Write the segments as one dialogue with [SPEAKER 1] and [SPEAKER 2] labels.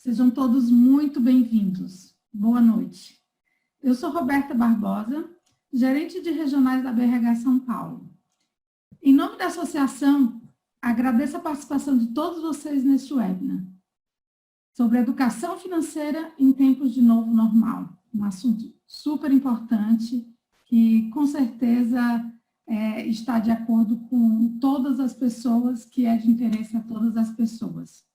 [SPEAKER 1] Sejam todos muito bem-vindos. Boa noite. Eu sou Roberta Barbosa, gerente de regionais da BRH São Paulo. Em nome da associação, agradeço a participação de todos vocês neste webinar sobre educação financeira em tempos de novo normal. Um assunto super importante que, com certeza, está de acordo com todas as pessoas, que é de interesse a todas as pessoas.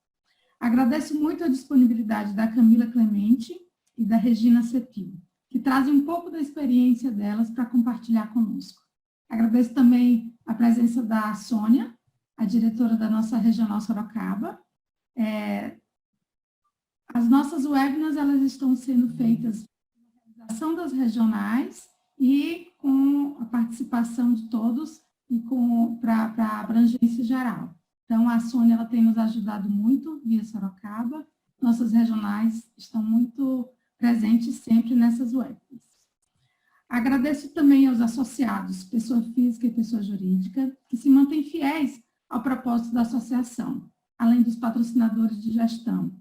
[SPEAKER 1] Agradeço muito a disponibilidade da Camila Clemente e da Regina Cepil, que trazem um pouco da experiência delas para compartilhar conosco. Agradeço também a presença da Sônia, a diretora da nossa Regional Sorocaba. As nossas webinars, elas estão sendo feitas na realização das regionais e com a participação de todos e para a abrangência geral. Então, a Sônia ela tem nos ajudado muito via Sorocaba. Nossas regionais estão muito presentes sempre nessas webinars. Agradeço também aos associados, pessoa física e pessoa jurídica, que se mantêm fiéis ao propósito da associação, além dos patrocinadores de gestão,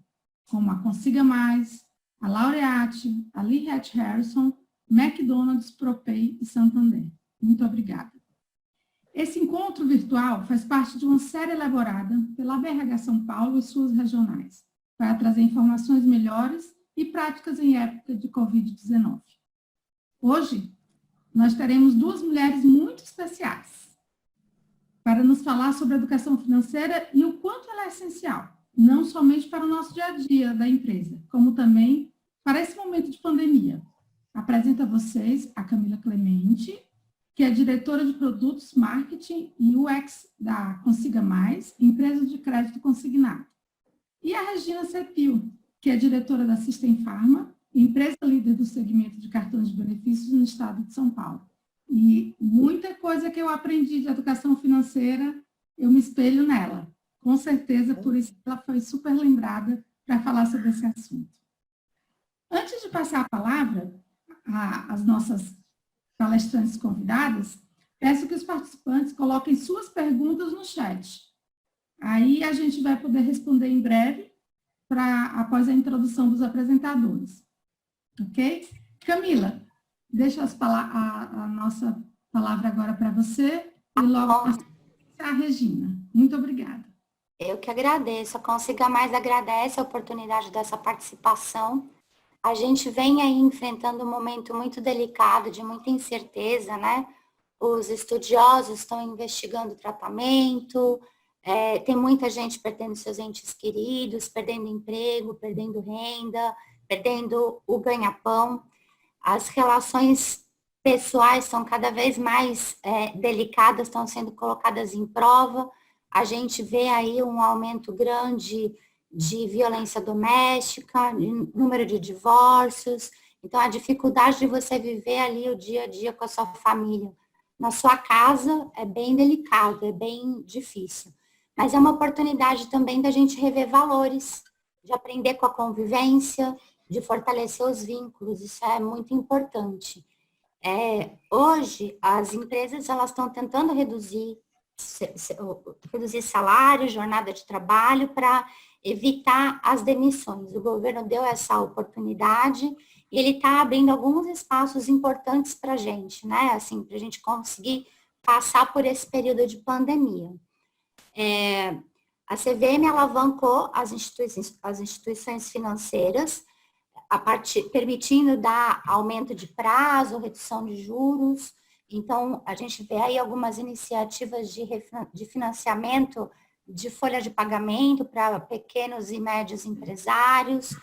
[SPEAKER 1] como a Consiga Mais, a Laureate, a Lee Hatch Harrison, McDonald's, Propay e Santander. Muito obrigada. Esse encontro virtual faz parte de uma série elaborada pela BRH São Paulo e suas regionais, para trazer informações melhores e práticas em época de Covid-19. Hoje, nós teremos duas mulheres muito especiais para nos falar sobre a educação financeira e o quanto ela é essencial, não somente para o nosso dia a dia da empresa, como também para esse momento de pandemia. Apresento a vocês a Camila Clemente, que é diretora de Produtos, Marketing e UX da Consiga Mais, empresa de crédito consignado. E a Regina Cepil, que é diretora da System Pharma, empresa líder do segmento de cartões de benefícios no estado de São Paulo. E muita coisa que eu aprendi de educação financeira, eu me espelho nela. Com certeza, por isso ela foi super lembrada para falar sobre esse assunto. Antes de passar a palavra às nossas palestrantes convidadas, peço que os participantes coloquem suas perguntas no chat. Aí a gente vai poder responder em breve, após a introdução dos apresentadores. Ok? Camila, deixo a nossa palavra agora para você e logo a Regina. Muito obrigada.
[SPEAKER 2] Eu que agradeço. A Consiga Mais agradece a oportunidade dessa participação. A gente vem aí enfrentando um momento muito delicado, de muita incerteza, né? Os estudiosos estão investigando o tratamento, tem muita gente perdendo seus entes queridos, perdendo emprego, perdendo renda, perdendo o ganha-pão. As relações pessoais são cada vez mais delicadas, estão sendo colocadas em prova. A gente vê aí um aumento grande de violência doméstica, número de divórcios. Então, a dificuldade de você viver ali o dia a dia com a sua família na sua casa é bem delicado, é bem difícil. Mas é uma oportunidade também da gente rever valores, de aprender com a convivência, de fortalecer os vínculos, isso é muito importante. Hoje, as empresas elas estão tentando reduzir salário, jornada de trabalho, para evitar as demissões. O governo deu essa oportunidade e ele está abrindo alguns espaços importantes para a gente, né? Assim, para a gente conseguir passar por esse período de pandemia. A CVM alavancou as instituições financeiras, permitindo dar aumento de prazo, redução de juros. Então, a gente vê aí algumas iniciativas de financiamento de folha de pagamento para pequenos e médios empresários,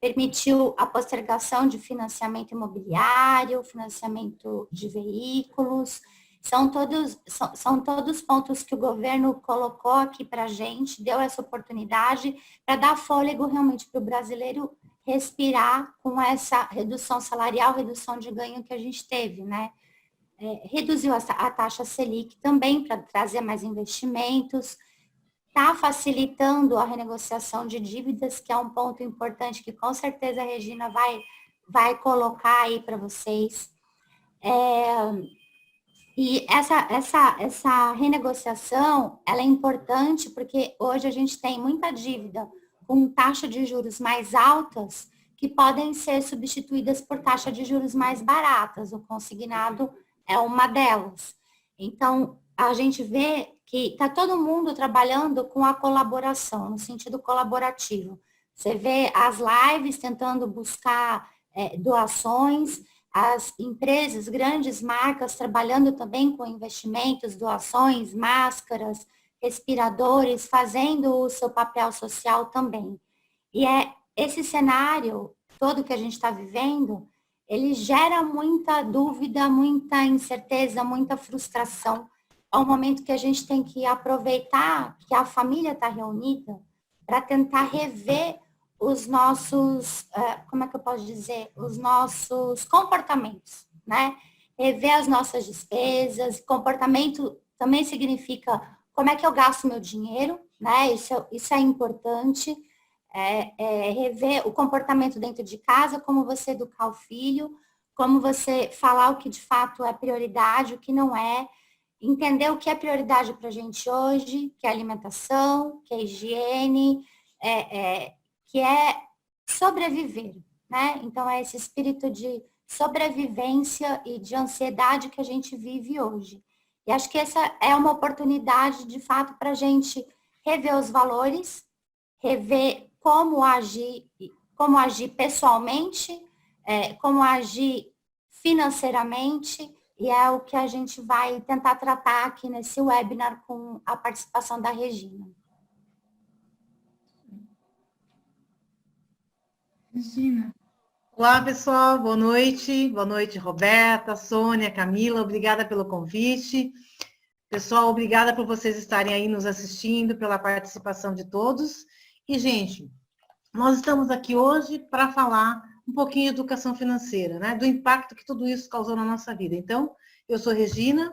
[SPEAKER 2] permitiu a postergação de financiamento imobiliário, financiamento de veículos. São todos pontos que o governo colocou aqui para a gente, deu essa oportunidade para dar fôlego realmente para o brasileiro respirar com essa redução salarial, redução de ganho que a gente teve, né? Reduziu a taxa Selic também para trazer mais investimentos, está facilitando a renegociação de dívidas, que é um ponto importante que com certeza a Regina vai colocar aí para vocês. E essa renegociação, ela é importante porque hoje a gente tem muita dívida com taxa de juros mais altas, que podem ser substituídas por taxa de juros mais baratas. O consignado é uma delas. Então, a gente vê que está todo mundo trabalhando com a colaboração, no sentido colaborativo. Você vê as lives tentando buscar doações, as empresas, grandes marcas, trabalhando também com investimentos, doações, máscaras, respiradores, fazendo o seu papel social também. E esse cenário todo que a gente está vivendo, ele gera muita dúvida, muita incerteza, muita frustração. É um momento que a gente tem que aproveitar que a família está reunida para tentar rever os nossos, como é que eu posso dizer, os nossos comportamentos, né? Rever as nossas despesas. Comportamento também significa como é que eu gasto meu dinheiro, né? Isso é importante. Rever o comportamento dentro de casa, como você educar o filho, como você falar o que de fato é prioridade, o que não é, entender o que é prioridade para a gente hoje, que é alimentação, que é higiene, que é sobreviver, né? Então, é esse espírito de sobrevivência e de ansiedade que a gente vive hoje. E acho que essa é uma oportunidade, de fato, para a gente rever os valores, rever como agir pessoalmente, como agir financeiramente, e é o que a gente vai tentar tratar aqui nesse webinar com a participação da Regina.
[SPEAKER 1] Regina.
[SPEAKER 3] Olá, pessoal, boa noite. Boa noite, Roberta, Sônia, Camila, obrigada pelo convite. Pessoal, obrigada por vocês estarem aí nos assistindo, pela participação de todos. E, gente, nós estamos aqui hoje para falar um pouquinho de educação financeira, né? Do impacto que tudo isso causou na nossa vida. Então, eu sou Regina,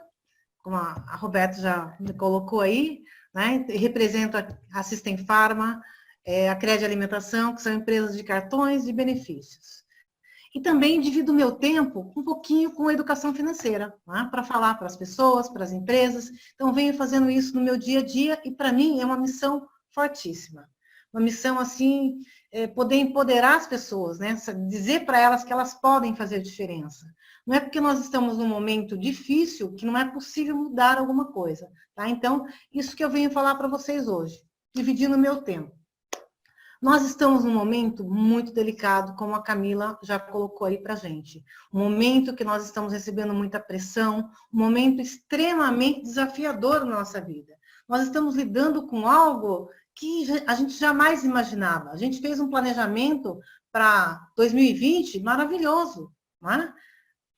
[SPEAKER 3] como a Roberta já me colocou aí, né? Represento a System Pharma, a Cred Alimentação, que são empresas de cartões e benefícios. E também divido o meu tempo um pouquinho com a educação financeira, né? Para falar para as pessoas, para as empresas. Então, venho fazendo isso no meu dia a dia e, para mim, é uma missão fortíssima. Uma missão, assim, poder empoderar as pessoas, né? Dizer para elas que elas podem fazer diferença. Não é porque nós estamos num momento difícil que não é possível mudar alguma coisa, tá? Então, isso que eu venho falar para vocês hoje, dividindo o meu tempo. Nós estamos num momento muito delicado, como a Camila já colocou aí para gente. Um momento que nós estamos recebendo muita pressão, um momento extremamente desafiador na nossa vida. Nós estamos lidando com algo que a gente jamais imaginava. A gente fez um planejamento para 2020 maravilhoso, não é?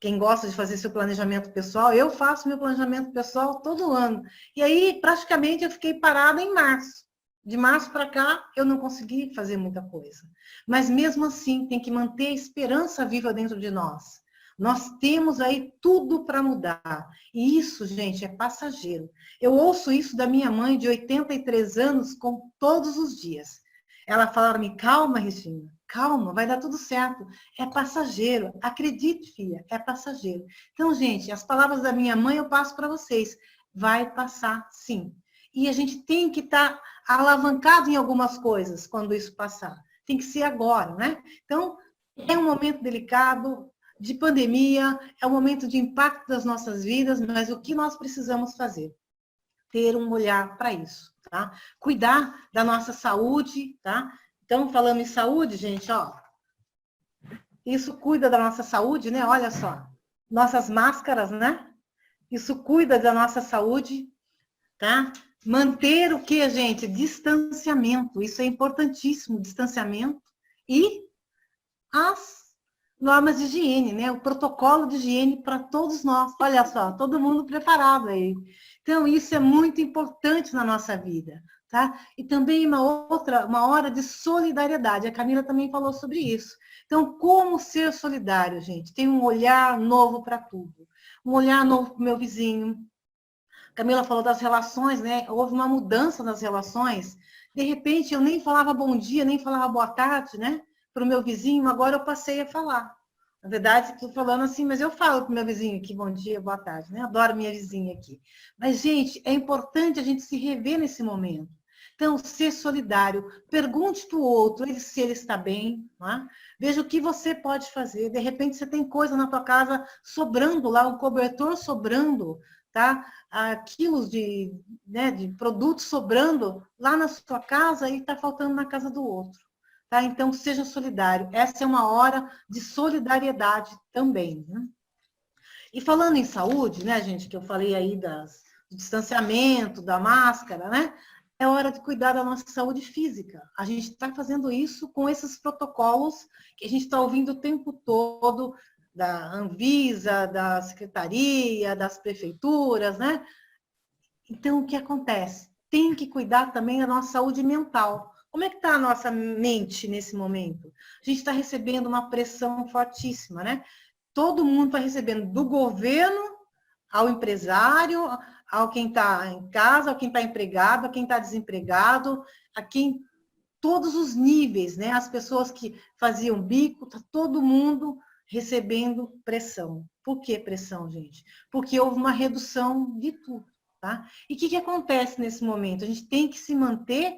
[SPEAKER 3] Quem gosta de fazer seu planejamento pessoal, eu faço meu planejamento pessoal todo ano. E aí, praticamente, eu fiquei parada em março. De março para cá, eu não consegui fazer muita coisa. Mas, mesmo assim, tem que manter a esperança viva dentro de nós. Nós temos aí tudo para mudar. E isso, gente, é passageiro. Eu ouço isso da minha mãe, de 83 anos, todos os dias. Ela fala para mim, calma, Regina, calma, vai dar tudo certo. É passageiro. Acredite, filha, é passageiro. Então, gente, as palavras da minha mãe eu passo para vocês. Vai passar, sim. E a gente tem que estar alavancado em algumas coisas quando isso passar. Tem que ser agora, né? Então, é um momento delicado, de pandemia, é um momento de impacto das nossas vidas, mas o que nós precisamos fazer? Ter um olhar para isso, tá? Cuidar da nossa saúde, tá? Então, falando em saúde, gente, ó, isso cuida da nossa saúde, né? Olha só, nossas máscaras, né? Isso cuida da nossa saúde, tá? Manter o que, gente? Distanciamento. Isso é importantíssimo, distanciamento. E as normas de higiene, né? O protocolo de higiene para todos nós. Olha só, todo mundo preparado aí. Então, isso é muito importante na nossa vida, tá? E também uma hora de solidariedade. A Camila também falou sobre isso. Então, como ser solidário, gente? Tem um olhar novo para tudo. Um olhar novo para o meu vizinho. Camila falou das relações, né? Houve uma mudança nas relações. De repente, eu nem falava bom dia, nem falava boa tarde, né? Para o meu vizinho, agora eu passei a falar. Na verdade, estou falando assim, mas eu falo para o meu vizinho aqui, bom dia, boa tarde, né? Adoro minha vizinha aqui. Mas, gente, é importante a gente se rever nesse momento. Então, ser solidário, pergunte para o outro se ele está bem, né? Veja o que você pode fazer. De repente, você tem coisa na tua casa sobrando lá, um cobertor sobrando, tá? Quilos né, de produtos sobrando lá na sua casa e está faltando na casa do outro. Tá? Então, seja solidário. Essa é uma hora de solidariedade também. Né? E falando em saúde, né, gente, que eu falei aí do distanciamento, da máscara, né? É hora de cuidar da nossa saúde física. A gente está fazendo isso com esses protocolos que a gente está ouvindo o tempo todo da Anvisa, da Secretaria, das prefeituras, né? Então, o que acontece? Tem que cuidar também da nossa saúde mental. Como é que está a nossa mente nesse momento? A gente está recebendo uma pressão fortíssima, né? Todo mundo está recebendo do governo ao empresário, ao quem está em casa, ao quem está empregado, a quem está desempregado, a quem todos os níveis, né? As pessoas que faziam bico, está todo mundo recebendo pressão. Por que pressão, gente? Porque houve uma redução de tudo, tá? E o que acontece nesse momento? A gente tem que se manter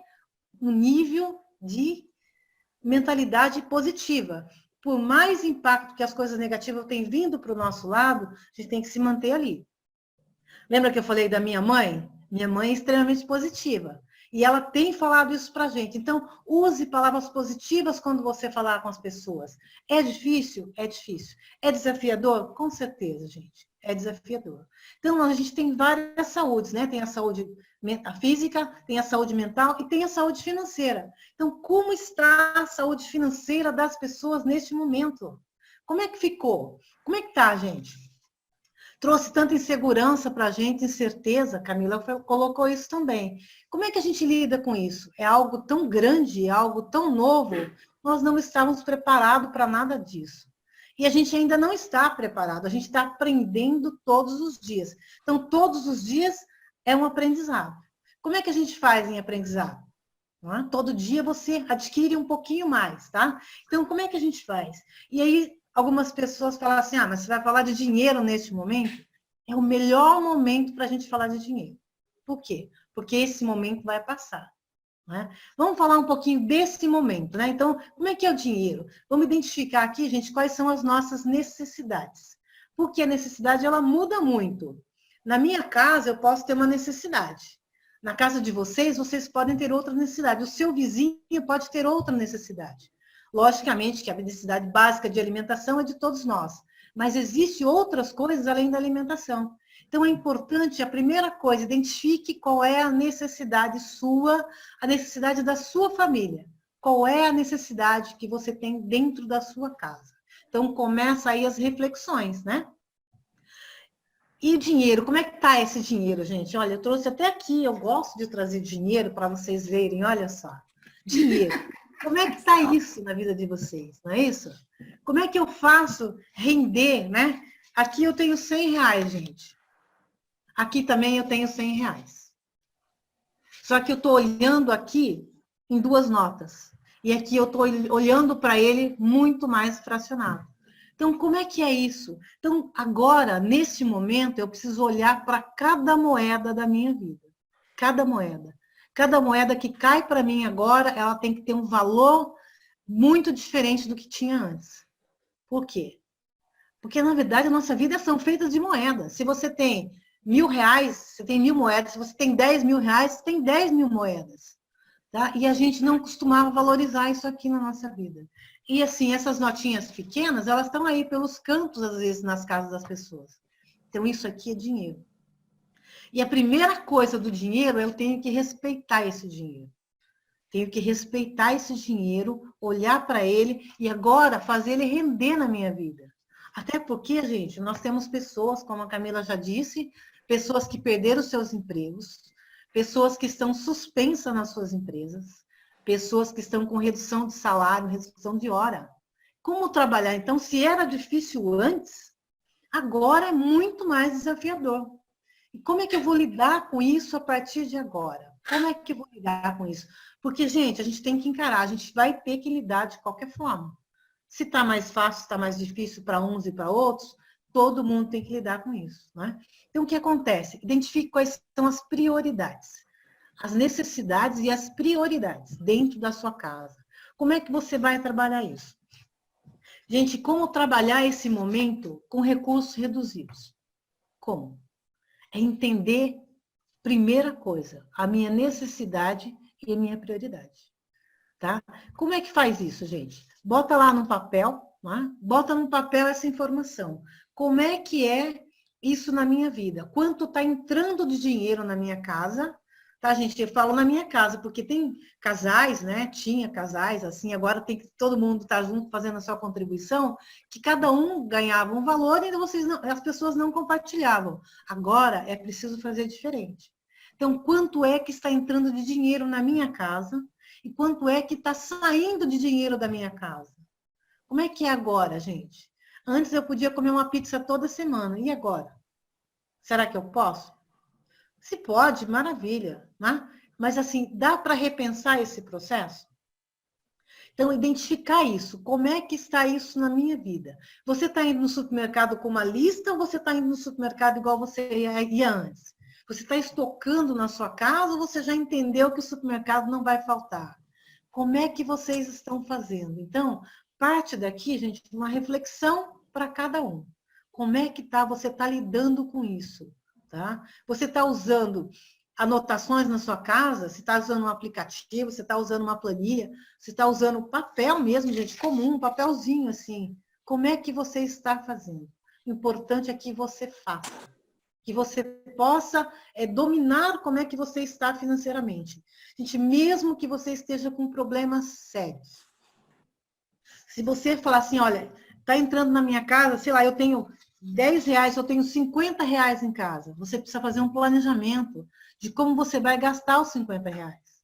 [SPEAKER 3] um nível de mentalidade positiva. Por mais impacto que as coisas negativas têm vindo para o nosso lado, a gente tem que se manter ali. Lembra que eu falei da minha mãe? Minha mãe é extremamente positiva. E ela tem falado isso para a gente. Então, use palavras positivas quando você falar com as pessoas. É difícil? É difícil. É desafiador? Com certeza, gente. É desafiador. Então, a gente tem várias saúdes, né? Tem a saúde física, tem a saúde mental e tem a saúde financeira. Então, como está a saúde financeira das pessoas neste momento? Como é que ficou? Como é que está, gente? Trouxe tanta insegurança para a gente, incerteza, Camila colocou isso também. Como é que a gente lida com isso? É algo tão grande, é algo tão novo, nós não estávamos preparados para nada disso. E a gente ainda não está preparado, a gente está aprendendo todos os dias. Então, todos os dias é um aprendizado. Como é que a gente faz em aprendizado? Todo dia você adquire um pouquinho mais, tá? Então, como é que a gente faz? E aí, algumas pessoas falam assim, mas você vai falar de dinheiro neste momento? É o melhor momento para a gente falar de dinheiro. Por quê? Porque esse momento vai passar. Né? Vamos falar um pouquinho desse momento, né? Então, como é que é o dinheiro? Vamos identificar aqui, gente, quais são as nossas necessidades. Porque a necessidade, ela muda muito. Na minha casa, eu posso ter uma necessidade. Na casa de vocês, vocês podem ter outra necessidade. O seu vizinho pode ter outra necessidade. Logicamente que a necessidade básica de alimentação é de todos nós. Mas existem outras coisas além da alimentação. Então, é importante, a primeira coisa, identifique qual é a necessidade sua, a necessidade da sua família. Qual é a necessidade que você tem dentro da sua casa. Então, começa aí as reflexões, né? E dinheiro, como é que tá esse dinheiro, gente? Olha, eu trouxe até aqui, eu gosto de trazer dinheiro para vocês verem, olha só. Dinheiro. Como é que está isso na vida de vocês, não é isso? Como é que eu faço render, né? Aqui eu tenho R$100, gente. Aqui também eu tenho R$100. Só que eu estou olhando aqui em duas notas. E aqui eu estou olhando para ele muito mais fracionado. Então, como é que é isso? Então, agora, neste momento, eu preciso olhar para cada moeda da minha vida. Cada moeda. Cada moeda que cai para mim agora, ela tem que ter um valor muito diferente do que tinha antes. Por quê? Porque, na verdade, a nossa vida são feitas de moedas. Se você tem R$1.000, você tem 1.000 moedas. Se você tem R$10.000, você tem 10.000 moedas. Tá? E a gente não costumava valorizar isso aqui na nossa vida. E, assim, essas notinhas pequenas, elas estão aí pelos cantos, às vezes, nas casas das pessoas. Então, isso aqui é dinheiro. E a primeira coisa do dinheiro, eu tenho que respeitar esse dinheiro. Tenho que respeitar esse dinheiro, olhar para ele e agora fazer ele render na minha vida. Até porque, gente, nós temos pessoas, como a Camila já disse, pessoas que perderam seus empregos, pessoas que estão suspensas nas suas empresas, pessoas que estão com redução de salário, redução de hora. Como trabalhar? Então, se era difícil antes, agora é muito mais desafiador. E como é que eu vou lidar com isso a partir de agora? Como é que eu vou lidar com isso? Porque, gente, a gente tem que encarar, a gente vai ter que lidar de qualquer forma. Se está mais fácil, está mais difícil para uns e para outros, todo mundo tem que lidar com isso. Né? Então, o que acontece? Identifique quais são as prioridades. as necessidades e as prioridades dentro da sua casa. Como é que você vai trabalhar isso? Gente, como trabalhar esse momento com recursos reduzidos? Como? É entender, primeira coisa, a minha necessidade e a minha prioridade. Tá? Como é que faz isso, gente? Bota lá no papel, né? Bota no papel essa informação. Como é que é isso na minha vida? Quanto está entrando de dinheiro na minha casa? Tá, gente? Eu falo na minha casa, porque tem casais, né? Tinha casais, assim, agora tem que todo mundo estar junto fazendo a sua contribuição, que cada um ganhava um valor e as pessoas não compartilhavam. Agora é preciso fazer diferente. Então, quanto é que está entrando de dinheiro na minha casa e quanto é que está saindo de dinheiro da minha casa? Como é que é agora, gente? Antes eu podia comer uma pizza toda semana, e agora? Será que eu posso? Se pode, maravilha, né? Mas assim, dá para repensar esse processo? Então, identificar isso. Como é que está isso na minha vida? Você está indo no supermercado com uma lista ou você está indo no supermercado igual você ia antes? Você está estocando na sua casa ou você já entendeu que o supermercado não vai faltar? Como é que vocês estão fazendo? Então, parte daqui, gente, de uma reflexão para cada um. Como é que você está lidando com isso? Tá? Você está usando anotações na sua casa? Você está usando um aplicativo? Você está usando uma planilha? Você está usando papel mesmo, gente, comum, um papelzinho assim. Como é que você está fazendo? O importante é que você faça. Que você possa dominar como é que você está financeiramente. Gente, mesmo que você esteja com problemas sérios. Se você falar assim, olha, está entrando na minha casa, sei lá, eu tenho 10 reais, eu tenho 50 reais em casa. Você precisa fazer um planejamento de como você vai gastar os 50 reais.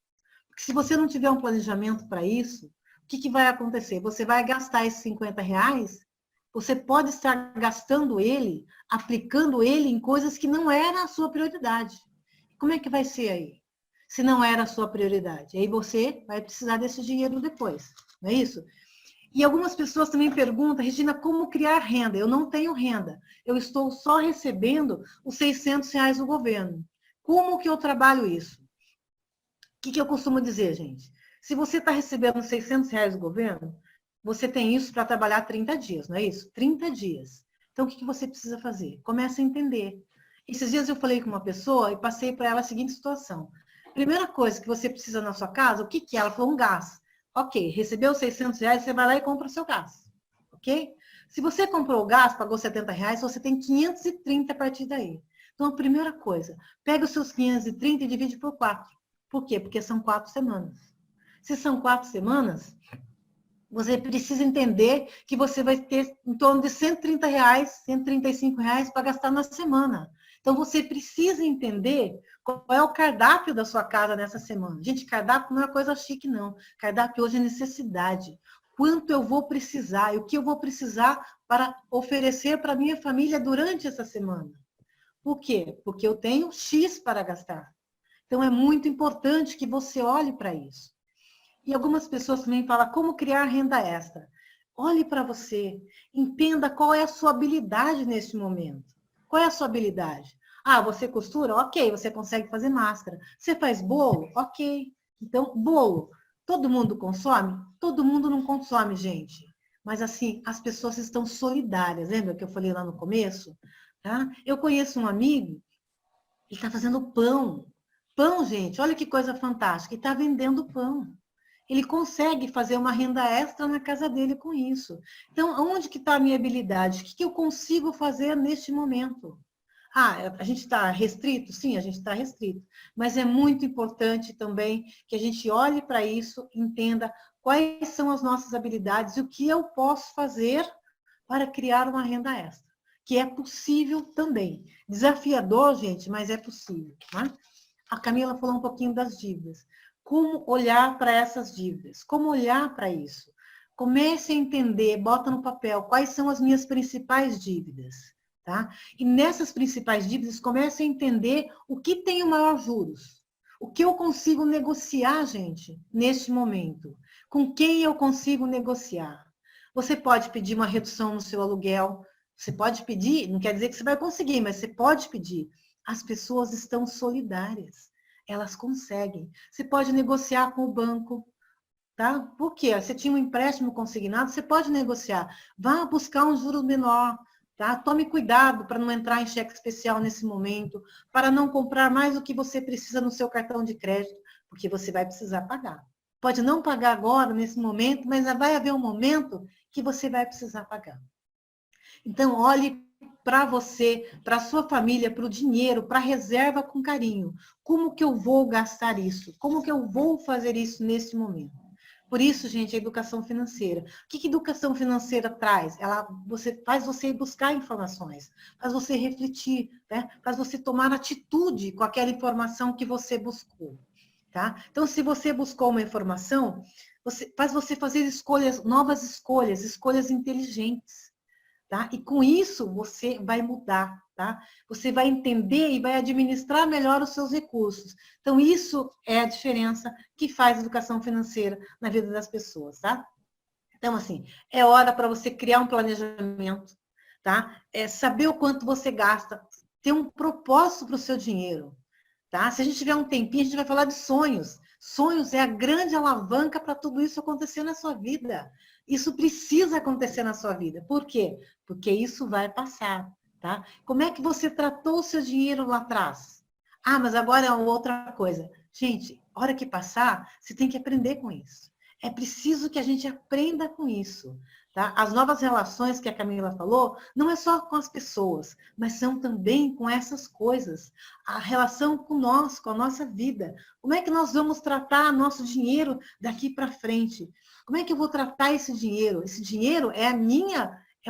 [SPEAKER 3] Porque se você não tiver um planejamento para isso, o que vai acontecer? Você vai gastar esses 50 reais, você pode estar gastando ele, aplicando ele em coisas que não era a sua prioridade. Como é que vai ser aí? Se não era a sua prioridade. Aí você vai precisar desse dinheiro depois, não é isso? E algumas pessoas também perguntam, Regina, como criar renda? Eu não tenho renda. Eu estou só recebendo os 600 reais do governo. Como que eu trabalho isso? O que eu costumo dizer, gente? Se você está recebendo 600 reais do governo, você tem isso para trabalhar 30 dias, não é isso? 30 dias. Então, o que você precisa fazer? Comece a entender. Esses dias eu falei com uma pessoa e passei para ela a seguinte situação. Primeira coisa que você precisa na sua casa, o que é? Ela falou um gás. Ok, recebeu 600 reais, você vai lá e compra o seu gás. Ok? Se você comprou o gás, pagou 70 reais, você tem 530 a partir daí. Então, a primeira coisa, pega os seus 530 e divide por 4. Por quê? Porque são 4 semanas. Se são 4 semanas, você precisa entender que você vai ter em torno de 130 reais, 135 reais para gastar na semana. Então, você precisa entender qual é o cardápio da sua casa nessa semana. Gente, cardápio não é coisa chique, não. Cardápio hoje é necessidade. Quanto eu vou precisar e o que eu vou precisar para oferecer para a minha família durante essa semana. Por quê? Porque eu tenho X para gastar. Então, é muito importante que você olhe para isso. E algumas pessoas também falam como criar renda extra. Olhe para você, entenda qual é a sua habilidade neste momento. Qual é a sua habilidade? Ah, você costura? Ok, você consegue fazer máscara. Você faz bolo? Ok. Então, bolo, todo mundo consome? Todo mundo não consome, gente. Mas assim, as pessoas estão solidárias. Lembra que eu falei lá no começo? Tá? Eu conheço um amigo, ele está fazendo pão. Pão, gente, olha que coisa fantástica. Ele está vendendo pão. Ele consegue fazer uma renda extra na casa dele com isso. Então, onde que está a minha habilidade? O que eu consigo fazer neste momento? Ah, a gente está restrito? Sim, a gente está restrito. Mas é muito importante também que a gente olhe para isso, entenda quais são as nossas habilidades e o que eu posso fazer para criar uma renda extra. Que é possível também. Desafiador, gente, mas é possível. Né? A Camila falou um pouquinho das dívidas. Como olhar para essas dívidas? Como olhar para isso? Comece a entender, bota no papel, quais são as minhas principais dívidas, tá? E nessas principais dívidas, comece a entender o que tem o maior juros. O que eu consigo negociar, gente, neste momento? Com quem eu consigo negociar? Você pode pedir uma redução no seu aluguel, você pode pedir, não quer dizer que você vai conseguir, mas você pode pedir. As pessoas estão solidárias. Elas conseguem. Você pode negociar com o banco, tá? Por quê? Você tinha um empréstimo consignado, você pode negociar. Vá buscar um juros menor, tá? Tome cuidado para não entrar em cheque especial nesse momento, para não comprar mais do que você precisa no seu cartão de crédito, porque você vai precisar pagar. Pode não pagar agora, nesse momento, mas vai haver um momento que você vai precisar pagar. Então, olhe para você, para a sua família, para o dinheiro, para a reserva com carinho. Como que eu vou gastar isso? Como que eu vou fazer isso nesse momento? Por isso, gente, a educação financeira. O que a educação financeira traz? Ela faz você buscar informações, faz você refletir, né? Faz você tomar atitude com aquela informação que você buscou. Tá? Então, se você buscou uma informação, faz você fazer escolhas, novas escolhas, escolhas inteligentes. Tá? E com isso, você vai mudar. Tá? Você vai entender e vai administrar melhor os seus recursos. Então, isso é a diferença que faz a educação financeira na vida das pessoas. Tá? Então, assim, é hora para você criar um planejamento, tá? É saber o quanto você gasta, ter um propósito para o seu dinheiro. Tá? Se a gente tiver um tempinho, a gente vai falar de sonhos. Sonhos é a grande alavanca para tudo isso acontecer na sua vida. Isso precisa acontecer na sua vida. Por quê? Porque isso vai passar. Tá? Como é que você tratou o seu dinheiro lá atrás? Ah, mas agora é outra coisa. Gente, hora que passar, você tem que aprender com isso. É preciso que a gente aprenda com isso. Tá? As novas relações que a Camila falou, não é só com as pessoas, mas são também com essas coisas. A relação com nós, com a nossa vida. Como é que nós vamos tratar nosso dinheiro daqui para frente? Como é que eu vou tratar esse dinheiro? Esse dinheiro é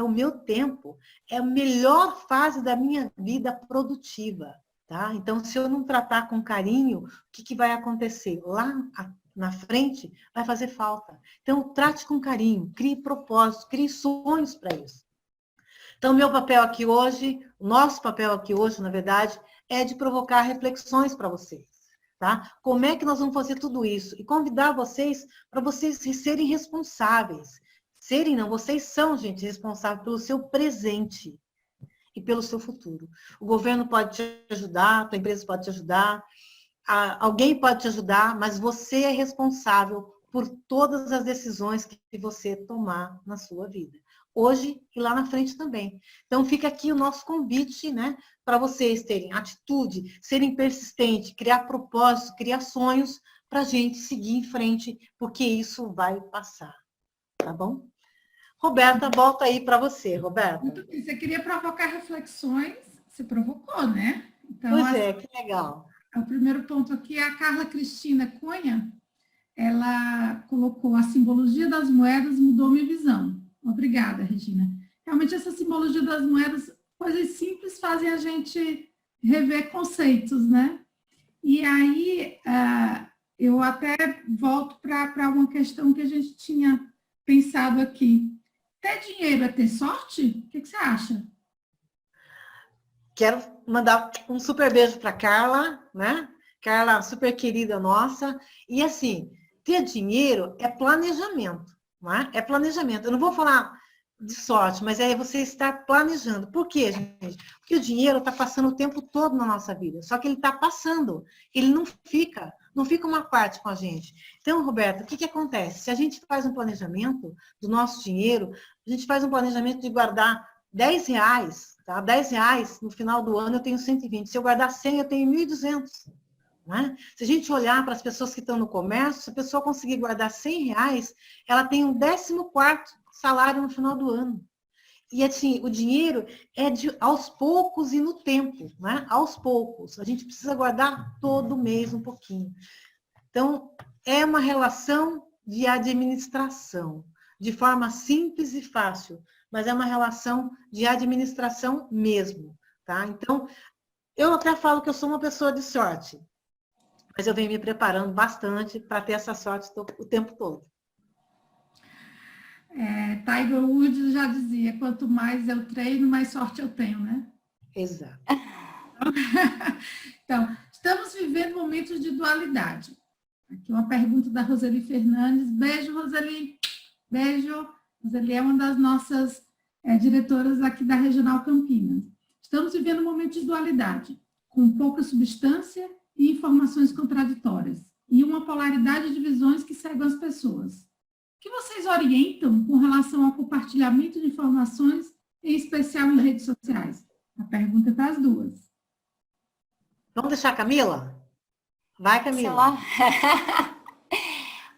[SPEAKER 3] o meu tempo, é a melhor fase da minha vida produtiva. Tá? Então, se eu não tratar com carinho, o que vai acontecer? Lá na frente, vai fazer falta. Então, trate com carinho, crie propósitos, crie sonhos para isso. Então, meu papel aqui hoje, o nosso papel aqui hoje, na verdade, é de provocar reflexões para vocês. Tá? Como é que nós vamos fazer tudo isso? E convidar vocês para vocês serem responsáveis. Serem, não, vocês são, gente, responsáveis pelo seu presente e pelo seu futuro. O governo pode te ajudar, a tua empresa pode te ajudar, alguém pode te ajudar, mas você é responsável por todas as decisões que você tomar na sua vida. Hoje e lá na frente também. Então, fica aqui o nosso convite, né? Para vocês terem atitude, serem persistentes, criar propósitos, criar sonhos, para a gente seguir em frente, porque isso vai passar. Tá bom? Roberta, volta aí para você, Roberta.
[SPEAKER 1] Muito bem. Você queria provocar reflexões, você provocou, né? Então,
[SPEAKER 3] pois é, que legal.
[SPEAKER 1] O primeiro ponto aqui é a Carla Cristina Cunha, ela colocou: a simbologia das moedas mudou minha visão. Obrigada, Regina. Realmente, essa simbologia das moedas, coisas simples fazem a gente rever conceitos, né? E aí, eu até volto para uma questão que a gente tinha pensado aqui. Ter dinheiro é ter sorte? O que você acha?
[SPEAKER 3] Quero mandar um super beijo para Carla, né? Carla, super querida nossa. E assim, ter dinheiro é planejamento, não é? É planejamento. Eu não vou falar de sorte, mas é você estar planejando. Por quê, gente? Porque o dinheiro está passando o tempo todo na nossa vida. Só que ele está passando. Ele não fica uma parte com a gente. Então, Roberto, o que acontece? Se a gente faz um planejamento do nosso dinheiro, a gente faz um planejamento de guardar R$10, tá? R$10 no final do ano eu tenho 120. Se eu guardar 100, eu tenho 1.200. Né? Se a gente olhar para as pessoas que estão no comércio, se a pessoa conseguir guardar R$100, ela tem um 14º salário no final do ano. E assim, o dinheiro é aos poucos e no tempo, né? Aos poucos. A gente precisa guardar todo mês um pouquinho. Então, é uma relação de administração, de forma simples e fácil, mas é uma relação de administração mesmo, tá? Então, eu até falo que eu sou uma pessoa de sorte, mas eu venho me preparando bastante para ter essa sorte o tempo todo.
[SPEAKER 1] Tiger Woods já dizia: quanto mais eu treino, mais sorte eu tenho, né?
[SPEAKER 3] Exato.
[SPEAKER 1] Então, estamos vivendo momentos de dualidade. Aqui uma pergunta da Roseli Fernandes. Beijo, Roseli. Beijo. Roseli é uma das nossas diretoras aqui da Regional Campinas. Estamos vivendo um momento de dualidade, com pouca substância e informações contraditórias, e uma polaridade de visões que cegam as pessoas. O que vocês orientam com relação ao compartilhamento de informações, em especial em redes sociais? A pergunta é para as duas.
[SPEAKER 3] Vamos deixar a Camila? Vai, Camila.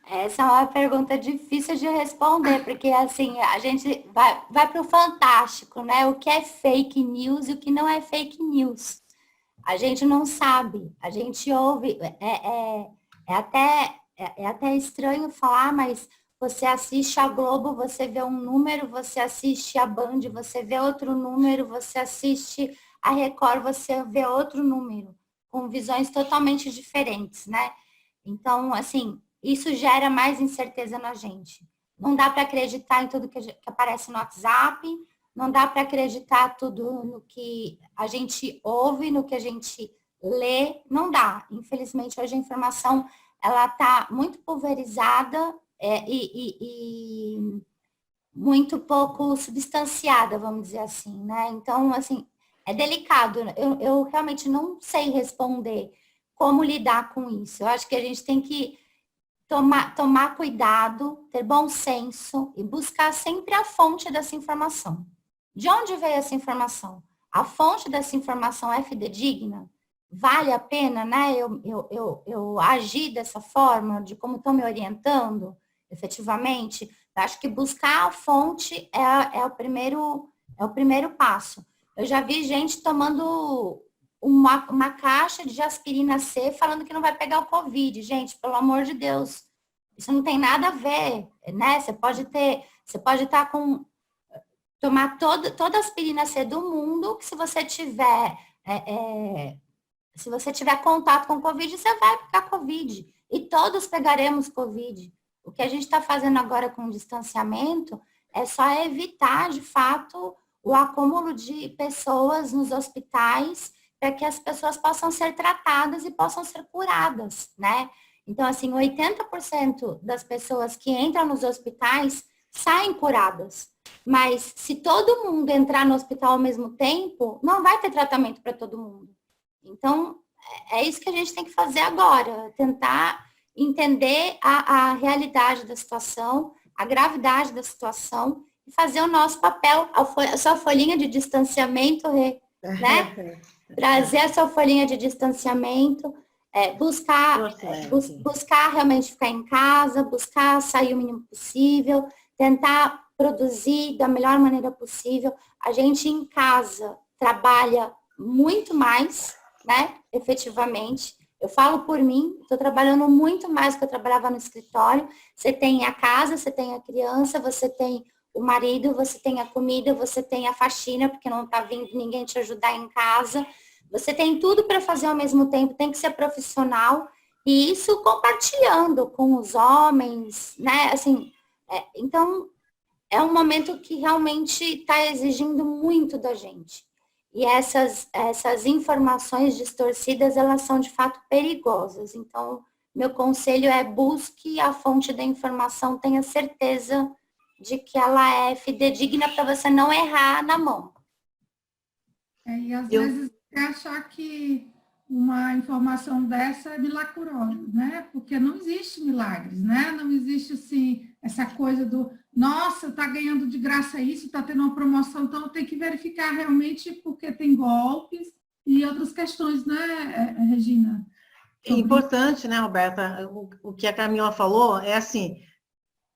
[SPEAKER 2] Essa é uma pergunta difícil de responder, porque assim, a gente vai para o fantástico, né? O que é fake news e o que não é fake news. A gente não sabe, a gente ouve, é até estranho falar, mas você assiste a Globo, você vê um número, você assiste a Band, você vê outro número, você assiste a Record, você vê outro número, com visões totalmente diferentes, né? Então, assim, isso gera mais incerteza na gente. Não dá para acreditar em tudo que aparece no WhatsApp, não dá para acreditar tudo no que a gente ouve, no que a gente lê, não dá. Infelizmente, hoje a informação ela está muito pulverizada e muito pouco substanciada, vamos dizer assim, né? Então, assim, é delicado. Eu realmente não sei responder como lidar com isso. Eu acho que a gente tem que tomar cuidado, ter bom senso e buscar sempre a fonte dessa informação. De onde veio essa informação? A fonte dessa informação é fidedigna? Vale a pena, né, eu agir dessa forma, de como estão me orientando, efetivamente? Eu acho que buscar a fonte é o primeiro passo. Eu já vi gente tomando uma caixa de aspirina C falando que não vai pegar o Covid. Gente, pelo amor de Deus, isso não tem nada a ver, né? Você pode estar tomar toda a aspirina C do mundo, que se você tiver contato com o Covid, você vai pegar Covid. E todos pegaremos Covid. O que a gente está fazendo agora com o distanciamento é só evitar, de fato, o acúmulo de pessoas nos hospitais para que as pessoas possam ser tratadas e possam ser curadas, né? Então, assim, 80% das pessoas que entram nos hospitais saem curadas. Mas se todo mundo entrar no hospital ao mesmo tempo, não vai ter tratamento para todo mundo. Então, é isso que a gente tem que fazer agora, tentar entender a realidade da situação, a gravidade da situação e fazer o nosso papel, a sua folhinha de distanciamento, né? Trazer a sua folhinha de distanciamento, buscar realmente ficar em casa, buscar sair o mínimo possível, tentar produzir da melhor maneira possível. A gente em casa trabalha muito mais, né, efetivamente. Eu falo por mim, estou trabalhando muito mais do que eu trabalhava no escritório. Você tem a casa, você tem a criança, você tem o marido, você tem a comida, você tem a faxina, porque não está vindo ninguém te ajudar em casa. Você tem tudo para fazer ao mesmo tempo, tem que ser profissional. E isso compartilhando com os homens, né? Assim, então, é um momento que realmente está exigindo muito da gente. E essas informações distorcidas, elas são de fato perigosas. Então, meu conselho é busque a fonte da informação, tenha certeza de que ela é fidedigna para você não errar na mão.
[SPEAKER 1] E às vezes achar que uma informação dessa é milagrosa, né? Porque não existe milagres, né? Não existe, assim, essa coisa do, nossa, está ganhando de graça isso, está tendo uma promoção, então tem que verificar realmente porque tem golpes e outras questões, né, Regina?
[SPEAKER 3] É importante, né, Roberta? O que a Camila falou é assim,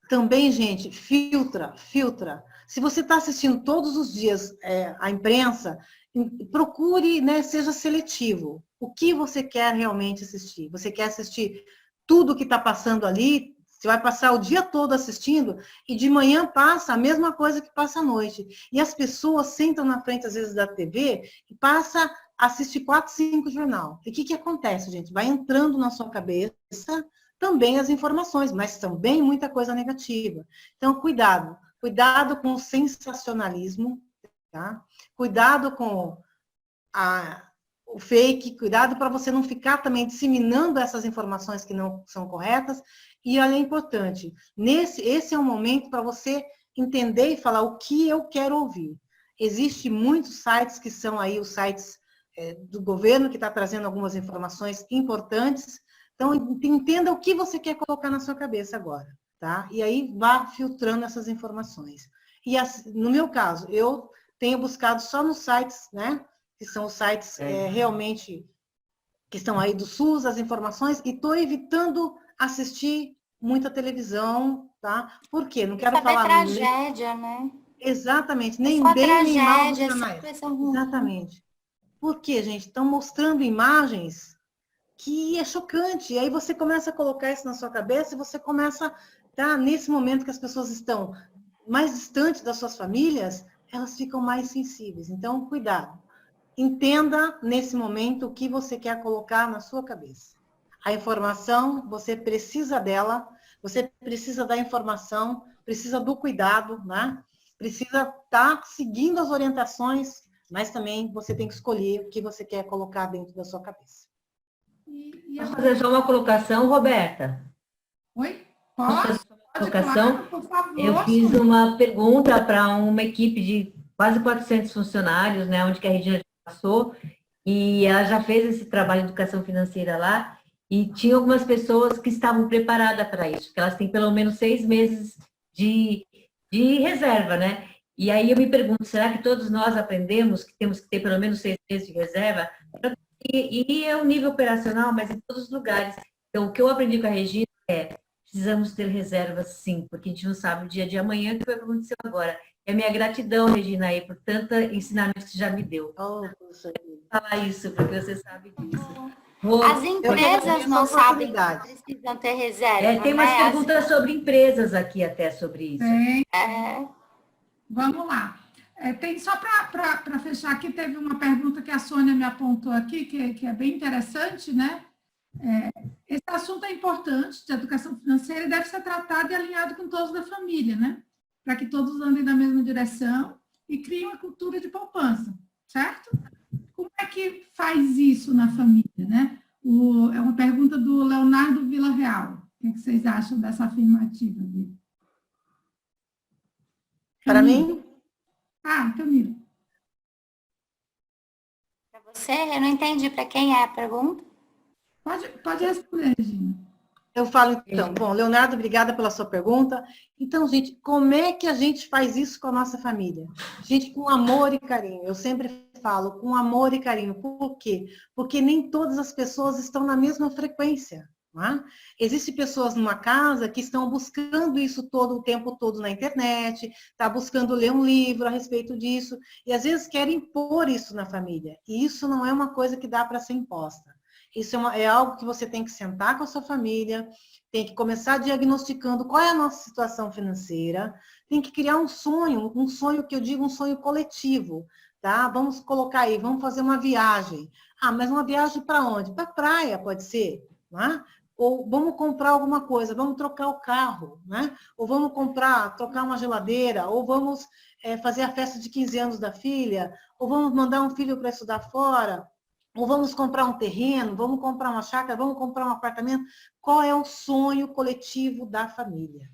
[SPEAKER 3] também, gente, filtra. Se você está assistindo todos os dias a imprensa, procure, né, seja seletivo. O que você quer realmente assistir? Você quer assistir tudo que está passando ali? Você vai passar o dia todo assistindo e de manhã passa a mesma coisa que passa à noite. E as pessoas sentam na frente, às vezes, da TV e passa a assistir 4, 5 jornal. E o que acontece, gente? Vai entrando na sua cabeça também as informações, mas também muita coisa negativa. Então, cuidado com o sensacionalismo, tá? Cuidado com o fake, cuidado para você não ficar também disseminando essas informações que não são corretas. E olha, é importante, esse é um momento para você entender e falar o que eu quero ouvir. Existem muitos sites que são aí os sites do governo, que está trazendo algumas informações importantes. Então, entenda o que você quer colocar na sua cabeça agora, tá? E aí, vá filtrando essas informações. E, no meu caso, eu tenho buscado só nos sites, né? Que são os sites realmente que estão aí do SUS, as informações, e estou evitando assistir muita televisão, tá? Por quê? Não quero falar...
[SPEAKER 2] tragédia, né?
[SPEAKER 3] Exatamente,
[SPEAKER 2] É
[SPEAKER 3] nem
[SPEAKER 2] só
[SPEAKER 3] bem nem mal dos
[SPEAKER 2] tragédia,
[SPEAKER 3] canais.
[SPEAKER 2] sempre são ruins.
[SPEAKER 3] Exatamente. Por quê, gente? Estão mostrando imagens que é chocante. E aí você começa a colocar isso na sua cabeça e você começa, tá? Nesse momento que as pessoas estão mais distantes das suas famílias, elas ficam mais sensíveis. Então, cuidado. Entenda nesse momento o que você quer colocar na sua cabeça. A informação, você precisa dela, você precisa da informação, precisa do cuidado, né? Precisa estar seguindo as orientações, mas também você tem que escolher o que você quer colocar dentro da sua cabeça.
[SPEAKER 4] Posso fazer só uma colocação, Roberta?
[SPEAKER 1] Oi?
[SPEAKER 4] Posso
[SPEAKER 1] Pode?
[SPEAKER 4] fazer só uma
[SPEAKER 1] Pode,
[SPEAKER 4] colocação?
[SPEAKER 1] claro, por favor.
[SPEAKER 4] Eu fiz uma pergunta para uma equipe de quase 400 funcionários, né, onde que a Regina passou, e ela já fez esse trabalho de educação financeira lá, e tinha algumas pessoas que estavam preparadas para isso, porque elas têm pelo menos 6 meses de reserva, né? E aí eu me pergunto, será que todos nós aprendemos que temos que ter pelo menos 6 meses de reserva? E é um nível operacional, mas em todos os lugares. Então, o que eu aprendi com a Regina é, precisamos ter reservas sim, porque a gente não sabe o dia de amanhã, que foi o que aconteceu agora. É minha gratidão, Regina, aí, por tanto ensinamento que você já me deu.
[SPEAKER 3] Oh,
[SPEAKER 4] Falar isso, porque você sabe disso.
[SPEAKER 2] As empresas não sabem que precisam ter reserva,
[SPEAKER 4] tem umas
[SPEAKER 2] né?
[SPEAKER 4] perguntas sobre empresas aqui até sobre isso.
[SPEAKER 1] Vamos lá. Tem só para fechar aqui, teve uma pergunta que a Sônia me apontou aqui, que é bem interessante, né? Esse assunto é importante, de educação financeira, e deve ser tratado e alinhado com todos da família, né? Para que todos andem na mesma direção e criem uma cultura de poupança, certo? Como é que faz isso na família, né? É uma pergunta do Leonardo Villarreal. O que vocês acham dessa afirmativa dele?
[SPEAKER 3] Para mim?
[SPEAKER 1] Camila.
[SPEAKER 2] Para você, eu não entendi para quem é a pergunta.
[SPEAKER 1] Pode responder, Regina.
[SPEAKER 3] Eu falo então. Bom, Leonardo, obrigada pela sua pergunta. Então, gente, como é que a gente faz isso com a nossa família? Gente, com amor e carinho. Eu sempre falo, com amor e carinho. Por quê? Porque nem todas as pessoas estão na mesma frequência. Né? Existem pessoas numa casa que estão buscando isso todo o tempo todo na internet, está buscando ler um livro a respeito disso, e às vezes querem impor isso na família. E isso não é uma coisa que dá para ser imposta. Isso é algo que você tem que sentar com a sua família, tem que começar diagnosticando qual é a nossa situação financeira, tem que criar um sonho que eu digo um sonho coletivo, tá? Vamos colocar aí, vamos fazer uma viagem. Mas uma viagem para onde? Para a praia, pode ser, né? Ou vamos comprar alguma coisa, vamos trocar o carro, né? Ou vamos trocar uma geladeira, ou vamos fazer a festa de 15 anos da filha, ou vamos mandar um filho para estudar fora, ou vamos comprar um terreno, vamos comprar uma chácara, vamos comprar um apartamento. Qual é o sonho coletivo da família?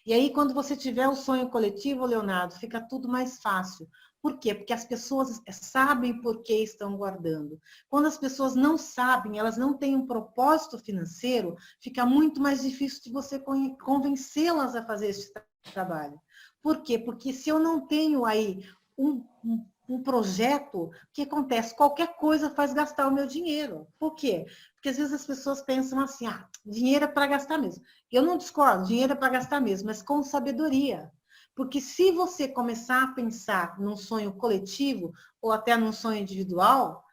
[SPEAKER 3] E aí, quando você tiver o sonho coletivo, Leonardo, fica tudo mais fácil. Por quê? Porque as pessoas sabem por que estão guardando. Quando as pessoas não sabem, elas não têm um propósito financeiro, fica muito mais difícil de você convencê-las a fazer esse trabalho. Por quê? Porque se eu não tenho aí um projeto, o que acontece? Qualquer coisa faz gastar o meu dinheiro. Por quê? Porque às vezes as pessoas pensam assim, dinheiro é para gastar mesmo. Eu não discordo, dinheiro é para gastar mesmo, mas com sabedoria. Porque se você começar a pensar num sonho coletivo, ou até num sonho individual,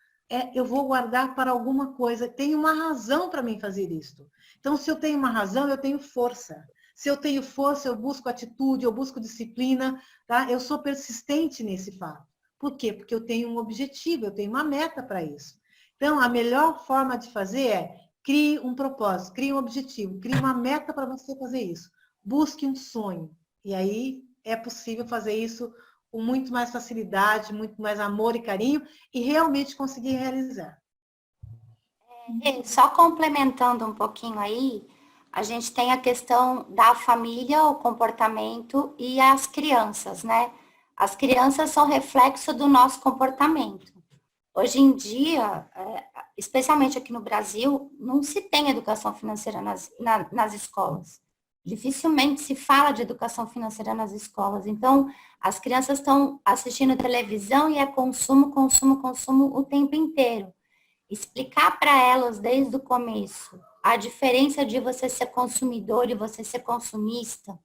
[SPEAKER 3] eu vou guardar para alguma coisa, tem uma razão para mim fazer isso. Então, se eu tenho uma razão, eu tenho força. Se eu tenho força, eu busco atitude, eu busco disciplina, tá? Eu sou persistente nesse fato. Por quê? Porque eu tenho um objetivo, eu tenho uma meta para isso. Então, a melhor forma de fazer é crie um propósito, crie um objetivo, crie uma meta para você fazer isso. Busque um sonho. E aí é possível fazer isso com muito mais facilidade, muito mais amor e carinho e realmente conseguir realizar.
[SPEAKER 2] Só complementando um pouquinho aí, a gente tem a questão da família, o comportamento e as crianças, né? As crianças são reflexo do nosso comportamento. Hoje em dia, especialmente aqui no Brasil, não se tem educação financeira nas escolas. Dificilmente se fala de educação financeira nas escolas. Então, as crianças estão assistindo televisão e é consumo, consumo, consumo o tempo inteiro. Explicar para elas desde o começo a diferença de você ser consumidor e você ser consumista,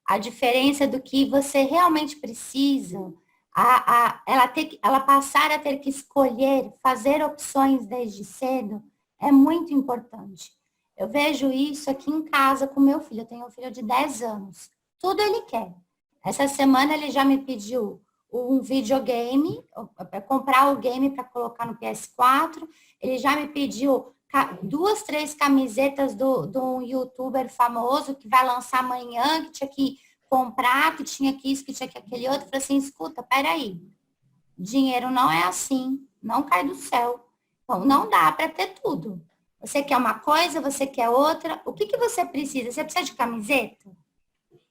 [SPEAKER 2] a diferença do que você realmente precisa, ela passar a ter que escolher, fazer opções desde cedo, é muito importante. Eu vejo isso aqui em casa com meu filho. Eu tenho um filho de 10 anos. Tudo ele quer. Essa semana ele já me pediu um videogame, comprar o game para colocar no PS4. Ele já me pediu 2, 3 camisetas de um youtuber famoso que vai lançar amanhã, que tinha que comprar, que tinha que isso, que tinha que aquele outro. Eu falei assim, escuta, peraí. Dinheiro não é assim, não cai do céu. Então, não dá para ter tudo. Você quer uma coisa, você quer outra. O que você precisa? Você precisa de camiseta?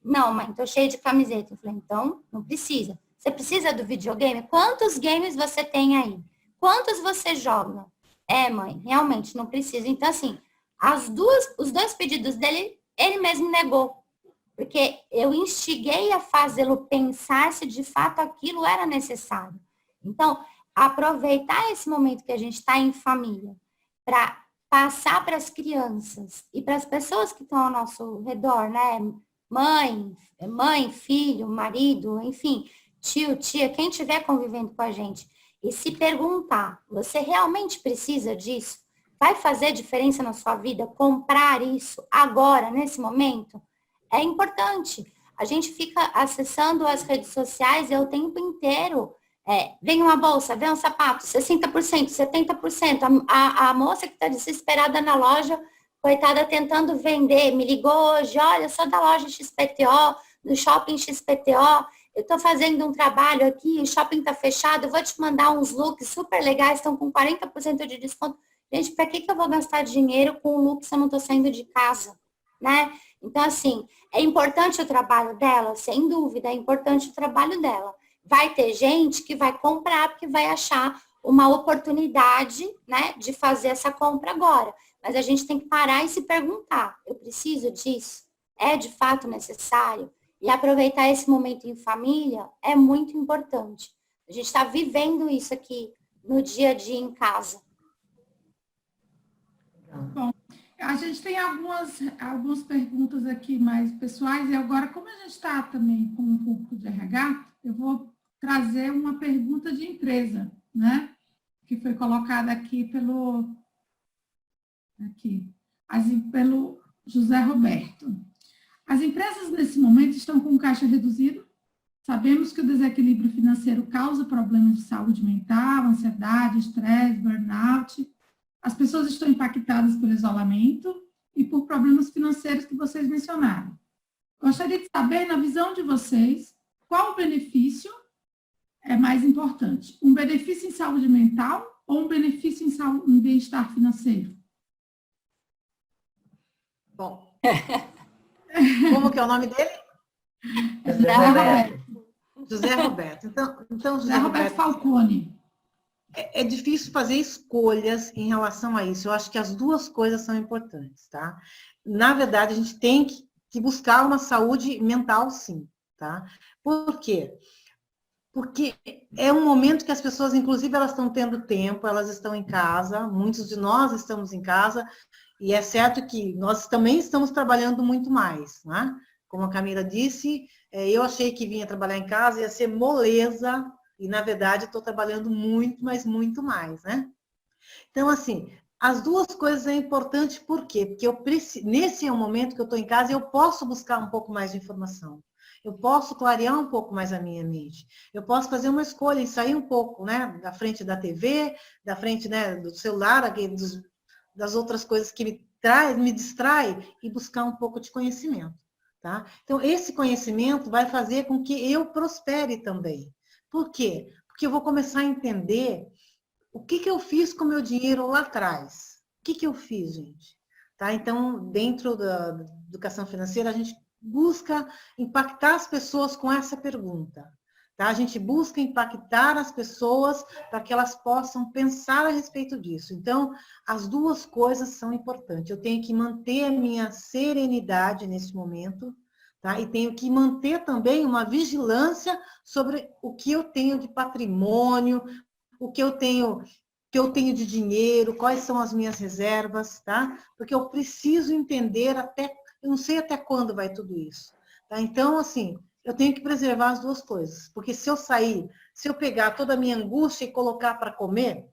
[SPEAKER 2] Não, mãe, tô cheia de camiseta. Eu falei, então, não precisa. Você precisa do videogame? Quantos games você tem aí? Quantos você joga? Mãe, realmente, não precisa. Então, assim, os 2 pedidos dele, ele mesmo negou. Porque eu instiguei a fazê-lo pensar se de fato aquilo era necessário. Então, aproveitar esse momento que a gente está em família para passar para as crianças e para as pessoas que estão ao nosso redor, né? Mãe, filho, marido, enfim, tio, tia, quem estiver convivendo com a gente, e se perguntar, você realmente precisa disso? Vai fazer diferença na sua vida comprar isso agora, nesse momento? É importante. A gente fica acessando as redes sociais o tempo inteiro. Vem uma bolsa, vem um sapato, 60%, 70%. A moça que está desesperada na loja, coitada, tentando vender, me ligou hoje, olha, sou da loja XPTO, do shopping XPTO, eu estou fazendo um trabalho aqui, o shopping está fechado, eu vou te mandar uns looks super legais, estão com 40% de desconto. Gente, para que eu vou gastar dinheiro com um look se eu não estou saindo de casa, né? Então, assim, é importante o trabalho dela? Sem dúvida, é importante o trabalho dela. Vai ter gente que vai comprar porque vai achar uma oportunidade, né, de fazer essa compra agora. Mas a gente tem que parar e se perguntar, eu preciso disso? É de fato necessário? E aproveitar esse momento em família é muito importante. A gente está vivendo isso aqui no dia a dia em casa.
[SPEAKER 1] Bom, a gente tem algumas perguntas aqui mais pessoais, e agora, como a gente está também com um público de RH, eu vou trazer uma pergunta de empresa, né? Que foi colocada aqui pelo José Roberto. As empresas, nesse momento, estão com caixa reduzido. Sabemos que o desequilíbrio financeiro causa problemas de saúde mental, ansiedade, estresse, burnout. As pessoas estão impactadas pelo isolamento e por problemas financeiros que vocês mencionaram. Gostaria de saber, na visão de vocês, qual o benefício é mais importante? Um benefício em saúde mental ou um benefício em bem-estar financeiro?
[SPEAKER 3] Bom, como que é o nome dele?
[SPEAKER 1] José Roberto.
[SPEAKER 3] José Roberto. Então
[SPEAKER 1] José Roberto Falcone.
[SPEAKER 3] É difícil fazer escolhas em relação a isso. Eu acho que as duas coisas são importantes, tá? Na verdade, a gente tem que buscar uma saúde mental, sim, tá? Por quê? Porque é um momento que as pessoas, inclusive, elas estão tendo tempo, elas estão em casa, muitos de nós estamos em casa, e é certo que nós também estamos trabalhando muito mais, né? Como a Camila disse, eu achei que vinha trabalhar em casa, ia ser moleza, e, na verdade, estou trabalhando muito, mas muito mais, né? Então, assim, as duas coisas são importantes, por quê? Porque nesse é um momento que eu estou em casa, eu posso buscar um pouco mais de informação. Eu posso clarear um pouco mais a minha mente. Eu posso fazer uma escolha e sair um pouco, né, da frente da TV, da frente, né, do celular, das outras coisas que me distrai e buscar um pouco de conhecimento, tá? Então, esse conhecimento vai fazer com que eu prospere também. Por quê? Porque eu vou começar a entender o que eu fiz com o meu dinheiro lá atrás. O que eu fiz, gente? Tá? Então, dentro da educação financeira, a gente busca impactar as pessoas com essa pergunta. tá? A gente busca impactar as pessoas para que elas possam pensar a respeito disso. Então, as duas coisas são importantes. Eu tenho que manter a minha serenidade nesse momento, tá? E tenho que manter também uma vigilância sobre o que eu tenho de patrimônio, o que eu tenho de dinheiro, quais são as minhas reservas, tá? Porque eu preciso entender eu não sei até quando vai tudo isso, tá? Então, assim, eu tenho que preservar as duas coisas, porque se eu pegar toda a minha angústia e colocar para comer,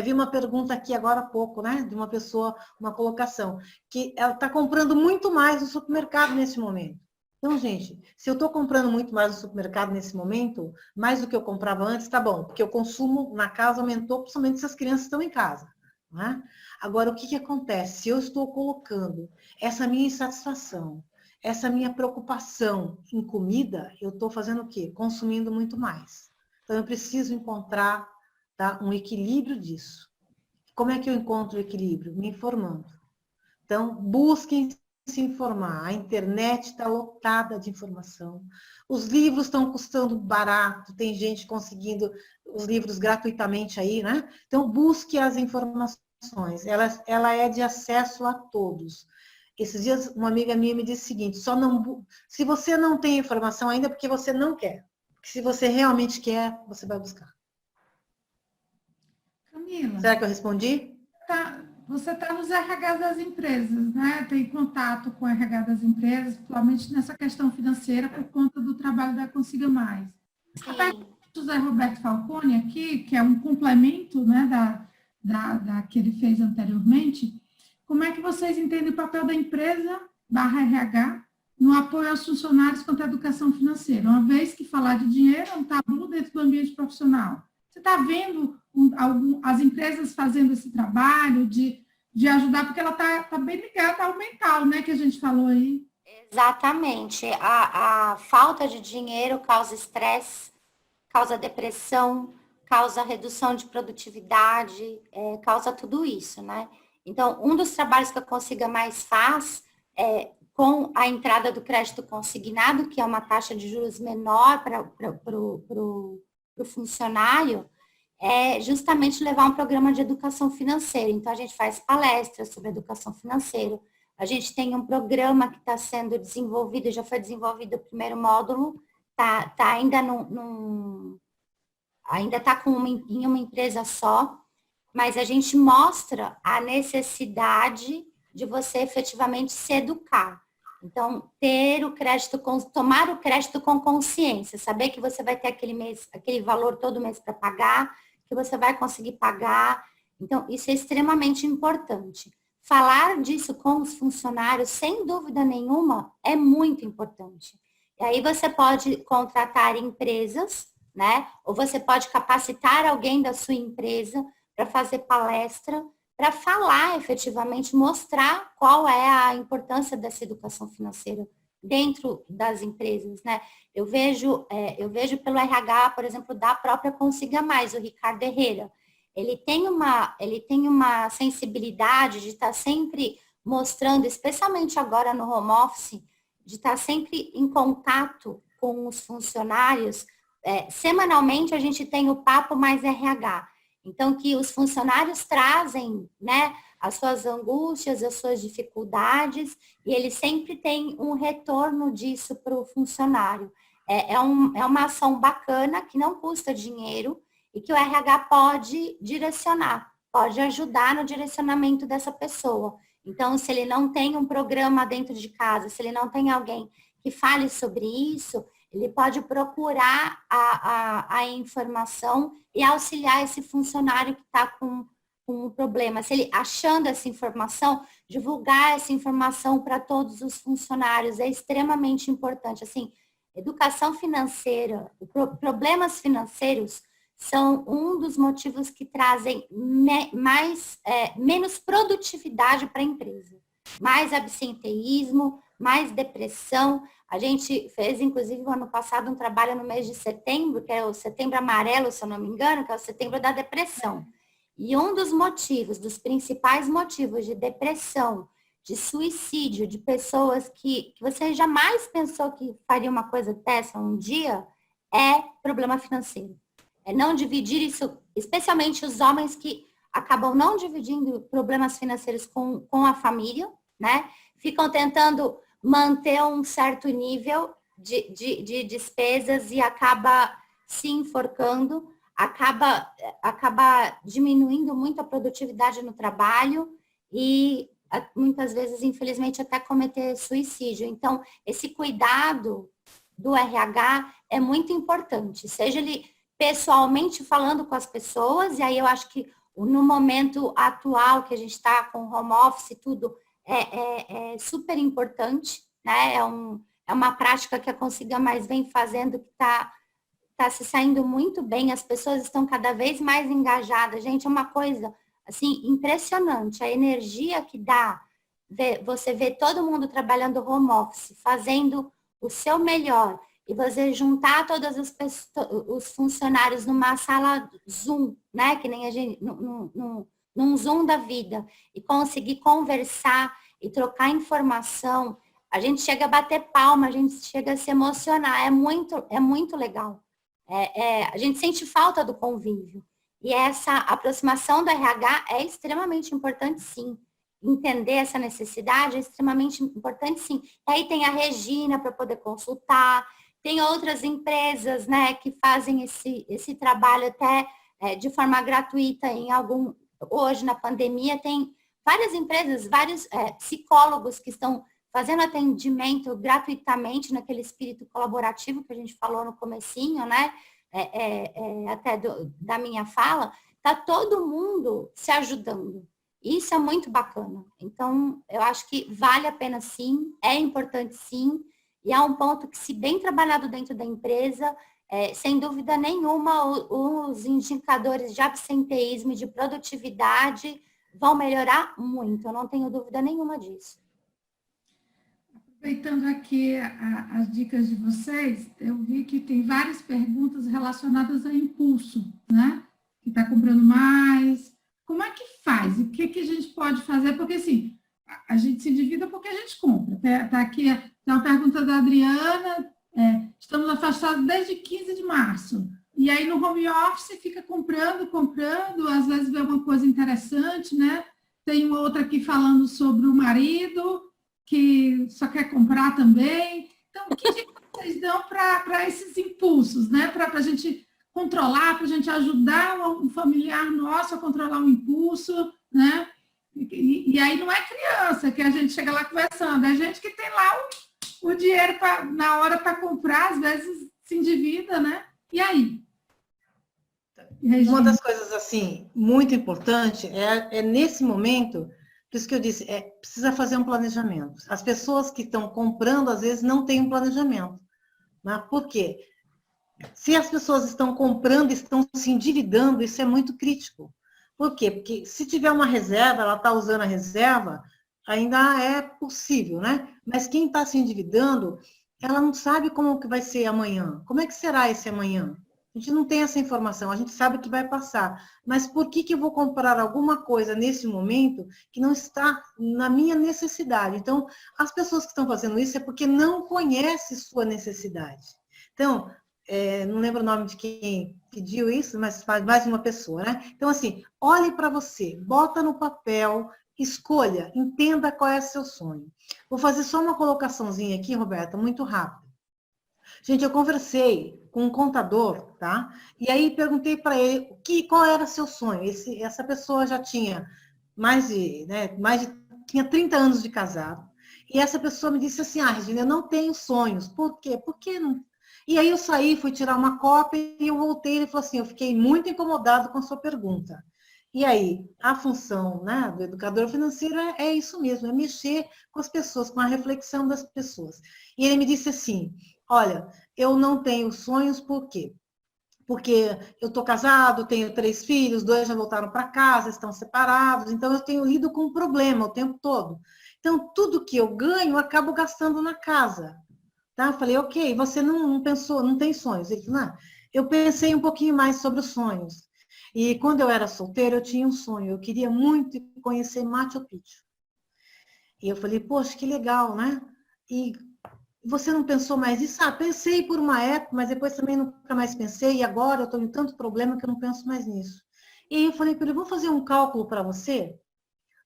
[SPEAKER 3] vi uma pergunta aqui agora há pouco, né, de uma pessoa, uma colocação, que ela está comprando muito mais no supermercado nesse momento. Então, gente, se eu estou comprando muito mais no supermercado nesse momento, mais do que eu comprava antes, tá bom, porque o consumo na casa aumentou, principalmente se as crianças estão em casa. Né? Agora, o que acontece? Se eu estou colocando essa minha insatisfação, essa minha preocupação em comida, eu estou fazendo o quê? Consumindo muito mais. Então, eu preciso encontrar, tá, um equilíbrio disso. Como é que eu encontro o equilíbrio? Me informando. Então, busquem se informar. A internet está lotada de informação. Os livros estão custando barato, tem gente conseguindo os livros gratuitamente aí, né? Então, busque as informações. Ela é de acesso a todos. Esses dias, uma amiga minha me disse o seguinte, se você não tem informação ainda, é porque você não quer. Porque se você realmente quer, você vai buscar.
[SPEAKER 1] Camila.
[SPEAKER 3] Será que eu respondi?
[SPEAKER 1] Você está nos RH das empresas, né? Tem contato com o RH das empresas, principalmente nessa questão financeira, por conta do trabalho da Consiga Mais. A pergunta do José Roberto Falcone aqui, que é um complemento, né, da que ele fez anteriormente, como é que vocês entendem o papel da empresa / RH no apoio aos funcionários quanto à educação financeira? Uma vez que falar de dinheiro é um tabu dentro do ambiente profissional. Você está vendo as empresas fazendo esse trabalho de ajudar, porque ela está bem ligada ao mental, né, que a gente falou aí.
[SPEAKER 2] Exatamente. A falta de dinheiro causa estresse, causa depressão, causa redução de produtividade, causa tudo isso, né? Então, um dos trabalhos que a Consiga Mais faz com a entrada do crédito consignado, que é uma taxa de juros menor para o funcionário, é justamente levar um programa de educação financeira. Então, a gente faz palestras sobre educação financeira. A gente tem um programa que está sendo desenvolvido, já foi desenvolvido o primeiro módulo, tá ainda ainda está em uma empresa só, mas a gente mostra a necessidade de você efetivamente se educar. Então, tomar o crédito com consciência, saber que você vai ter aquele valor todo mês para pagar, que você vai conseguir pagar. Então, isso é extremamente importante. Falar disso com os funcionários, sem dúvida nenhuma, é muito importante. E aí você pode contratar empresas, né? Ou você pode capacitar alguém da sua empresa para fazer palestra, para falar efetivamente, mostrar qual é a importância dessa educação financeira dentro das empresas, né? Eu vejo pelo RH, por exemplo, da própria Consiga Mais, o Ricardo Herrera. Ele tem uma sensibilidade de estar sempre mostrando, especialmente agora no home office, de estar sempre em contato com os funcionários. Semanalmente a gente tem o Papo Mais RH. Então, que os funcionários trazem, né, as suas angústias, as suas dificuldades, e eles sempre têm um retorno disso para o funcionário. É uma ação bacana, que não custa dinheiro, e que o RH pode direcionar, pode ajudar no direcionamento dessa pessoa. Então, se ele não tem um programa dentro de casa, se ele não tem alguém que fale sobre isso, ele pode procurar a informação e auxiliar esse funcionário que está com um problema. Se ele, achando essa informação, divulgar essa informação para todos os funcionários é extremamente importante. Assim, educação financeira, problemas financeiros são um dos motivos que trazem menos produtividade para a empresa. Mais absenteísmo, mais depressão. A gente fez, inclusive, no ano passado, um trabalho no mês de setembro, que é o Setembro Amarelo, se eu não me engano, que é o Setembro da Depressão. E um dos principais motivos de depressão, de suicídio, de pessoas que você jamais pensou que faria uma coisa dessa um dia, é problema financeiro. É não dividir isso, especialmente os homens que acabam não dividindo problemas financeiros com a família, né? Ficam tentando manter um certo nível de despesas e acaba se enforcando, acaba diminuindo muito a produtividade no trabalho e muitas vezes, infelizmente, até cometer suicídio. Então, esse cuidado do RH é muito importante, seja ele pessoalmente falando com as pessoas, e aí eu acho que no momento atual que a gente está com home office e tudo, é super importante, né? É uma prática que a Consiga Mais vem fazendo, que está se saindo muito bem, as pessoas estão cada vez mais engajadas. Gente, é uma coisa, assim, impressionante, a energia que dá, você vê todo mundo trabalhando home office, fazendo o seu melhor, e você juntar todas as pessoas, os funcionários numa sala Zoom, né, que nem a gente, num Zoom da vida, e conseguir conversar e trocar informação, a gente chega a bater palma, a gente chega a se emocionar, é muito legal. A gente sente falta do convívio. E essa aproximação do RH é extremamente importante, sim. Entender essa necessidade é extremamente importante, sim. E aí tem a Regina para poder consultar, tem outras empresas, né, que fazem esse trabalho até de forma gratuita hoje na pandemia, tem várias empresas, vários psicólogos que estão fazendo atendimento gratuitamente naquele espírito colaborativo que a gente falou no comecinho, né? Até da minha fala, tá todo mundo se ajudando. Isso é muito bacana. Então, eu acho que vale a pena sim, é importante sim, e é um ponto que, se bem trabalhado dentro da empresa, sem dúvida nenhuma, os indicadores de absenteísmo e de produtividade vão melhorar muito, eu não tenho dúvida nenhuma disso.
[SPEAKER 1] Aproveitando aqui as dicas de vocês, eu vi que tem várias perguntas relacionadas a impulso, né? Que está comprando mais. Como é que faz? O que a gente pode fazer? Porque, assim, a gente se endivida porque a gente compra. Está aqui, tem uma pergunta da Adriana, estamos afastados desde 15 de março. E aí, no home office, fica comprando, às vezes vê uma coisa interessante, né? Tem uma outra aqui falando sobre o marido, que só quer comprar também. Então, que dica vocês dão para esses impulsos, né? Para a gente controlar, para a gente ajudar um familiar nosso a controlar um impulso, né? E aí não é criança que a gente chega lá conversando, é gente que tem lá o dinheiro na hora para comprar, às vezes se endivida, né? E aí?
[SPEAKER 3] Uma das coisas, assim, muito importante é nesse momento. Por isso que eu disse, precisa fazer um planejamento. As pessoas que estão comprando, às vezes, não têm um planejamento. Né? Por quê? Se as pessoas estão comprando, estão se endividando, isso é muito crítico. Por quê? Porque se tiver uma reserva, ela está usando a reserva, ainda é possível, né? Mas quem está se endividando, ela não sabe como que vai ser amanhã. Como é que será esse amanhã? A gente não tem essa informação, a gente sabe que vai passar. Mas por que eu vou comprar alguma coisa nesse momento que não está na minha necessidade? Então, as pessoas que estão fazendo isso é porque não conhecem sua necessidade. Então, não lembro o nome de quem pediu isso, mas faz mais uma pessoa, né? Então, assim, olhe para você, bota no papel, escolha, entenda qual é o seu sonho. Vou fazer só uma colocaçãozinha aqui, Roberta, muito rápida. Gente, eu conversei com um contador, tá? E aí perguntei para ele qual era seu sonho. Essa pessoa já tinha tinha 30 anos de casado. E essa pessoa me disse assim, Regina, eu não tenho sonhos. Por quê? Por que não? E aí eu saí, fui tirar uma cópia e eu voltei, ele falou assim, eu fiquei muito incomodado com a sua pergunta. E aí, a função, né, do educador financeiro é isso mesmo, é mexer com as pessoas, com a reflexão das pessoas. E ele me disse assim, olha, eu não tenho sonhos, por quê? Porque eu estou casado, tenho 3 filhos, 2 já voltaram para casa, estão separados, então eu tenho lido com um problema o tempo todo. Então, tudo que eu ganho, eu acabo gastando na casa. Tá? Eu falei, ok, você não pensou, não tem sonhos? Ele falou, não, eu pensei um pouquinho mais sobre os sonhos. E quando eu era solteira, eu tinha um sonho, eu queria muito conhecer Machu Picchu. E eu falei, poxa, que legal, né? E Você não pensou mais nisso? Ah, pensei por uma época, mas depois também nunca mais pensei, e agora eu estou em tanto problema que eu não penso mais nisso. E aí eu falei para ele, vou fazer um cálculo para você,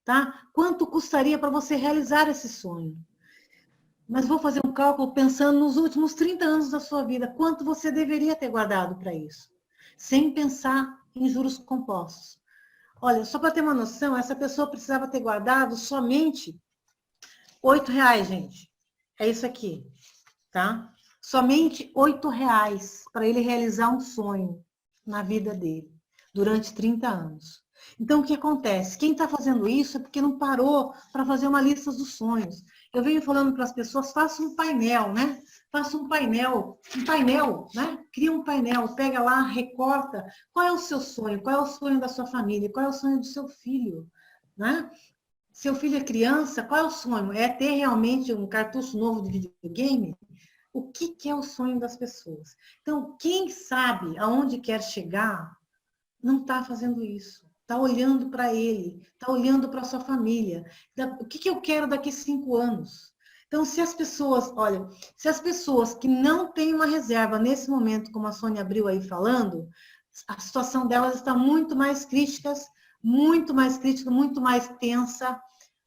[SPEAKER 3] tá? Quanto custaria para você realizar esse sonho? Mas vou fazer um cálculo pensando nos últimos 30 anos da sua vida, quanto você deveria ter guardado para isso, sem pensar em juros compostos. Olha, só para ter uma noção, essa pessoa precisava ter guardado somente R$ 8, gente. É isso aqui, tá? Somente R$ 8 para ele realizar um sonho na vida dele, durante 30 anos. Então, o que acontece? Quem está fazendo isso é porque não parou para fazer uma lista dos sonhos. Eu venho falando para as pessoas, faça um painel, né? Faça um painel, né? Cria um painel, pega lá, recorta. Qual é o seu sonho? Qual é o sonho da sua família? Qual é o sonho do seu filho? Né? Seu filho é criança, qual é o sonho? É ter realmente um cartucho novo de videogame? O que é o sonho das pessoas? Então, quem sabe aonde quer chegar, não está fazendo isso. Está olhando para ele, está olhando para a sua família. O que eu quero daqui a 5 anos? Então, se as pessoas, olha, se as pessoas que não têm uma reserva nesse momento, como a Sônia abriu aí falando, a situação delas está muito mais crítica, muito mais tensa,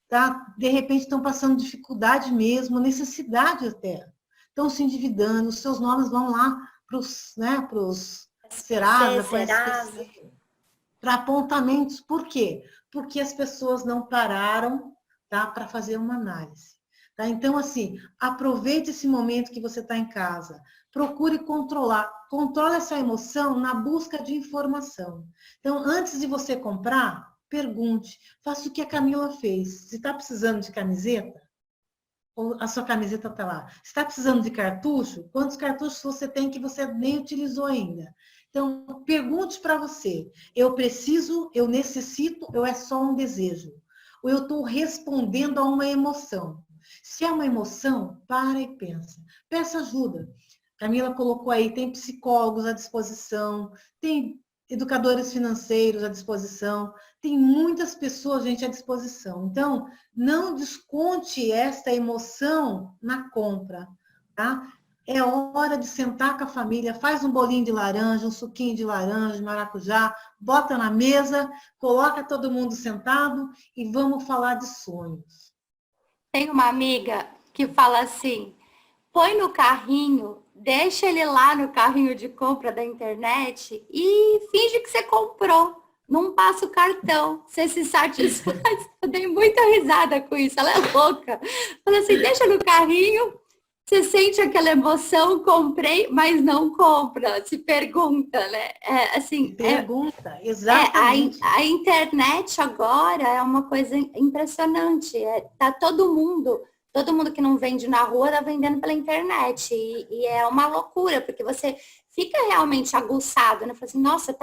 [SPEAKER 3] tá? De repente estão passando dificuldade mesmo, necessidade até. Estão se endividando, os seus nomes vão lá para os, né, para os Serasa, para apontamentos. Por quê? Porque as pessoas não pararam, tá, para fazer uma análise. Tá? Então, assim, aproveite esse momento que você está em casa. Procure controlar. Controle essa emoção na busca de informação. Então, antes de você comprar, pergunte. Faça o que a Camila fez. Se está precisando de camiseta, ou a sua camiseta está lá. Se está precisando de cartucho, quantos cartuchos você tem que você nem utilizou ainda? Então, pergunte para você, eu preciso, eu necessito, ou é só um desejo? Ou eu estou respondendo a uma emoção? Se é uma emoção, para e pensa. Peça ajuda. Camila colocou aí, tem psicólogos à disposição, tem educadores financeiros à disposição, tem muitas pessoas, gente, à disposição. Então, não desconte esta emoção na compra, tá? É hora de sentar com a família, faz um bolinho de laranja, um suquinho de laranja, de maracujá, bota na mesa, coloca todo mundo sentado e vamos falar de sonhos.
[SPEAKER 2] Tem uma amiga que fala assim, põe no carrinho, deixa ele lá no carrinho de compra da internet e finge que você comprou. Não passa o cartão, você se satisfaz. Eu dei muita risada com isso, ela é louca. Fala assim, deixa no carrinho, você sente aquela emoção, comprei, mas não compra, se pergunta, né?
[SPEAKER 3] Pergunta, exatamente.
[SPEAKER 2] A internet agora é uma coisa impressionante. Tá todo mundo que não vende na rua tá vendendo pela internet. E é uma loucura, porque você fica realmente aguçado, né? Fala assim, nossa,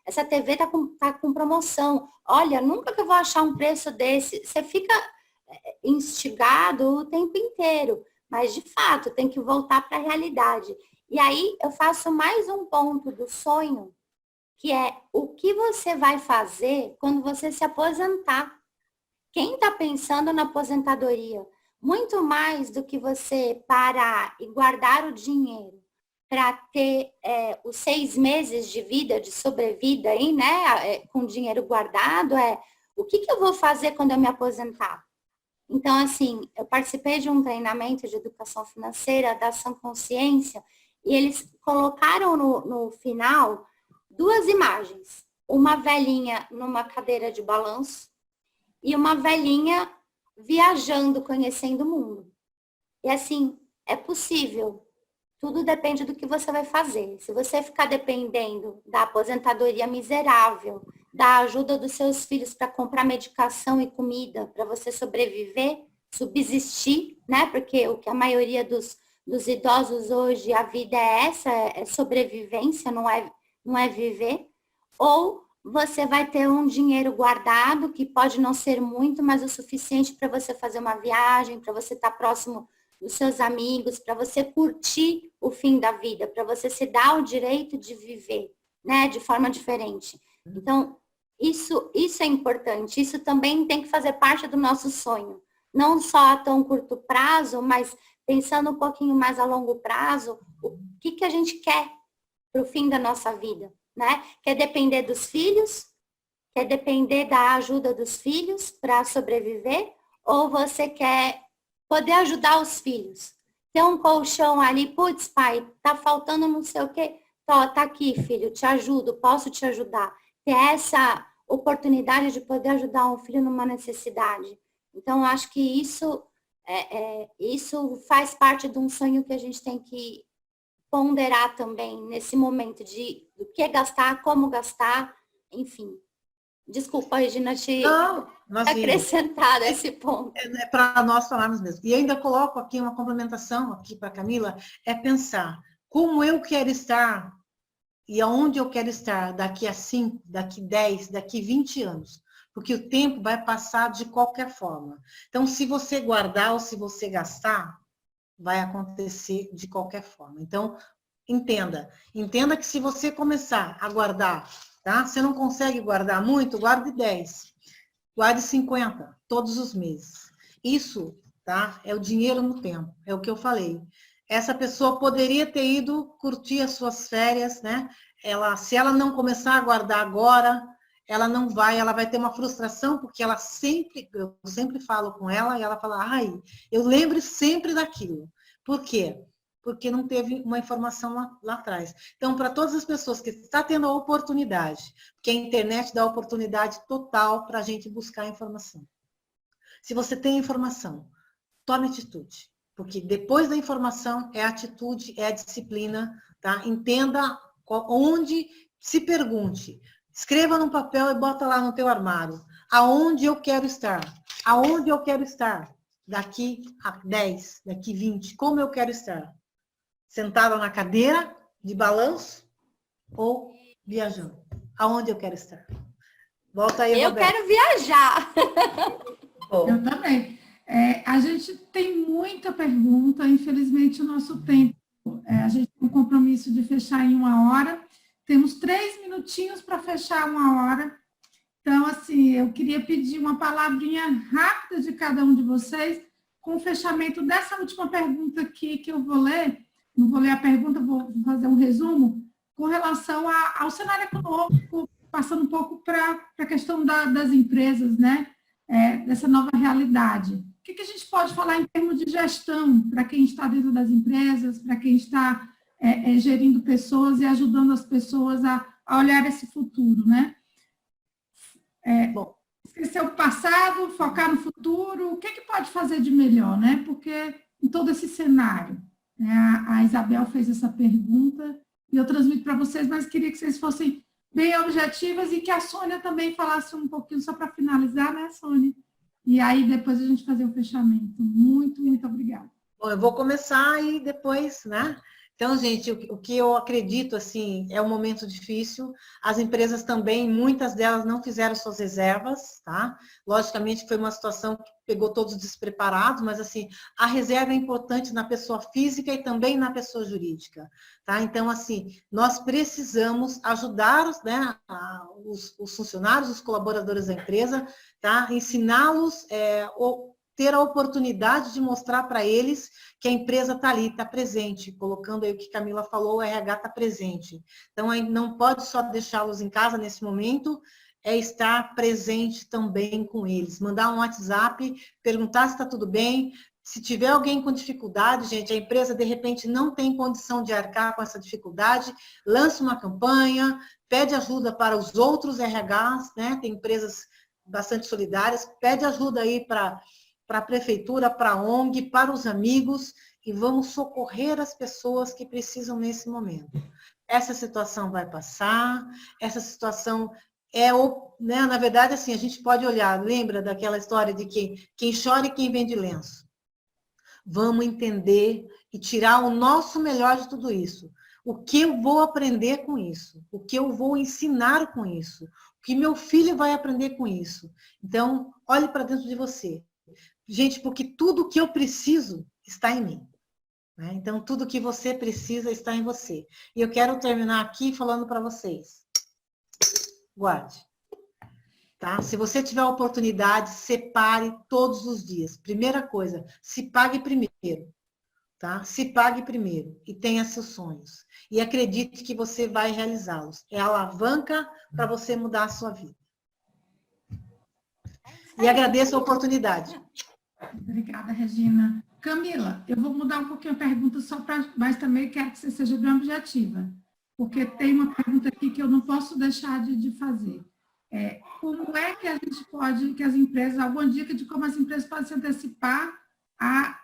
[SPEAKER 2] essa TV tá com promoção. Olha, nunca que eu vou achar um preço desse. Você fica instigado o tempo inteiro. Mas, de fato, tem que voltar para a realidade. E aí, eu faço mais um ponto do sonho, que é o que você vai fazer quando você se aposentar. Quem está pensando na aposentadoria? Muito mais do que você parar e guardar o dinheiro para ter os 6 meses de vida, de sobrevida aí, né? Com dinheiro guardado, o que eu vou fazer quando eu me aposentar? Então, assim, eu participei de um treinamento de educação financeira da Ação Consciência e eles colocaram no final 2 imagens. Uma velhinha numa cadeira de balanço e uma velhinha viajando, conhecendo o mundo. E assim, é possível. Tudo depende do que você vai fazer. Se você ficar dependendo da aposentadoria miserável, da ajuda dos seus filhos para comprar medicação e comida, para você sobreviver, subsistir, né? Porque o que a maioria dos idosos hoje, a vida é essa, é sobrevivência, não é viver. Ou você vai ter um dinheiro guardado, que pode não ser muito, mas o suficiente para você fazer uma viagem, para você estar próximo dos seus amigos, para você curtir o fim da vida, para você se dar o direito de viver, né, de forma diferente. Então, isso é importante, isso também tem que fazer parte do nosso sonho. Não só a tão curto prazo, mas pensando um pouquinho mais a longo prazo, o que a gente quer para o fim da nossa vida, né? Quer depender dos filhos? Quer depender da ajuda dos filhos para sobreviver? Ou você quer poder ajudar os filhos? Ter um colchão ali, putz, pai, tá faltando não sei o quê. Tá aqui, filho, te ajudo, posso te ajudar. Ter essa oportunidade de poder ajudar um filho numa necessidade. Então, eu acho que isso faz parte de um sonho que a gente tem que ponderar também nesse momento do que gastar, como gastar, enfim. Desculpa, Regina, te acrescentar esse ponto.
[SPEAKER 3] É para nós falarmos mesmo. E ainda coloco aqui uma complementação aqui para a Camila, é pensar como eu quero estar e aonde eu quero estar daqui a 5, daqui 10, daqui 20 anos. Porque o tempo vai passar de qualquer forma. Então, se você guardar ou se você gastar, vai acontecer de qualquer forma. Então, entenda que se você começar a guardar, tá? Você não consegue guardar muito, guarde 10, guarde 50, todos os meses. Isso, tá? É o dinheiro no tempo, é o que eu falei. Essa pessoa poderia ter ido curtir as suas férias, né? Se ela não começar a guardar agora, ela vai ter uma frustração, porque eu sempre falo com ela, e ela fala, eu lembro sempre daquilo. Por quê? Porque não teve uma informação lá atrás. Então, para todas as pessoas que estão tendo a oportunidade, porque a internet dá oportunidade total para a gente buscar informação. Se você tem informação, tome atitude. Porque depois da informação é a atitude, é a disciplina, tá? Entenda onde, se pergunte. Escreva num papel e bota lá no teu armário. Aonde eu quero estar? Aonde eu quero estar? Daqui a 10, daqui 20, como eu quero estar? Sentada na cadeira de balanço ou viajando? Aonde eu quero estar? Volta aí,
[SPEAKER 2] Eu
[SPEAKER 3] Roberta.
[SPEAKER 2] quero viajar.
[SPEAKER 1] Eu também. A gente tem muita pergunta, infelizmente o nosso tempo, a gente tem um compromisso de fechar em 1 hora, temos 3 minutinhos para fechar 1 hora, então, assim, eu queria pedir uma palavrinha rápida de cada um de vocês, com o fechamento dessa última pergunta aqui que eu vou ler, não vou ler a pergunta, vou fazer um resumo, com relação ao cenário econômico, passando um pouco para a questão das empresas, né? Dessa nova realidade. O que a gente pode falar em termos de gestão para quem está dentro das empresas, para quem está gerindo pessoas e ajudando as pessoas a olhar esse futuro, né? Esquecer o passado, focar no futuro, o que pode fazer de melhor, né? Porque em todo esse cenário, né, a Isabel fez essa pergunta e eu transmito para vocês, mas queria que vocês fossem bem objetivas e que a Sônia também falasse um pouquinho, só para finalizar, né, Sônia? E aí depois a gente fazer o fechamento. Muito, muito obrigada.
[SPEAKER 3] Bom, eu vou começar e depois, né? Então, gente, o que eu acredito, assim, é um momento difícil. As empresas também, muitas delas não fizeram suas reservas, tá? Logicamente, foi uma situação que pegou todos despreparados, mas, assim, a reserva é importante na pessoa física e também na pessoa jurídica, tá? Então, assim, nós precisamos ajudar, né, os funcionários, os colaboradores da empresa, tá? Ensiná-los, ter a oportunidade de mostrar para eles que a empresa está ali, está presente, colocando aí o que Camila falou, o RH está presente. Então, aí não pode só deixá-los em casa nesse momento, é estar presente também com eles. Mandar um WhatsApp, perguntar se está tudo bem. Se tiver alguém com dificuldade, gente, a empresa de repente não tem condição de arcar com essa dificuldade, lança uma campanha, pede ajuda para os outros RHs, né? Tem empresas bastante solidárias, pede ajuda aí para a prefeitura, para a ONG, para os amigos, e vamos socorrer as pessoas que precisam nesse momento. Essa situação vai passar, essa situação né, na verdade, assim, a gente pode olhar, lembra daquela história de quem chora e quem vende lenço? Vamos entender e tirar o nosso melhor de tudo isso. O que eu vou aprender com isso? O que eu vou ensinar com isso? O que meu filho vai aprender com isso? Então, olhe para dentro de você. Gente, porque tudo que eu preciso está em mim. Né? Então, tudo que você precisa está em você. E eu quero terminar aqui falando para vocês. Guarde. Tá? Se você tiver a oportunidade, separe todos os dias. Primeira coisa, se pague primeiro. tá? Se pague primeiro e tenha seus sonhos. E acredite que você vai realizá-los. É a alavanca para você mudar a sua vida. E agradeço a oportunidade.
[SPEAKER 1] Obrigada, Regina. Camila, eu vou mudar um pouquinho a pergunta só para, mas também quero que você seja bem objetiva, porque tem uma pergunta aqui que eu não posso deixar de fazer. Como é que a gente pode, que as empresas, alguma dica de como as empresas podem se antecipar a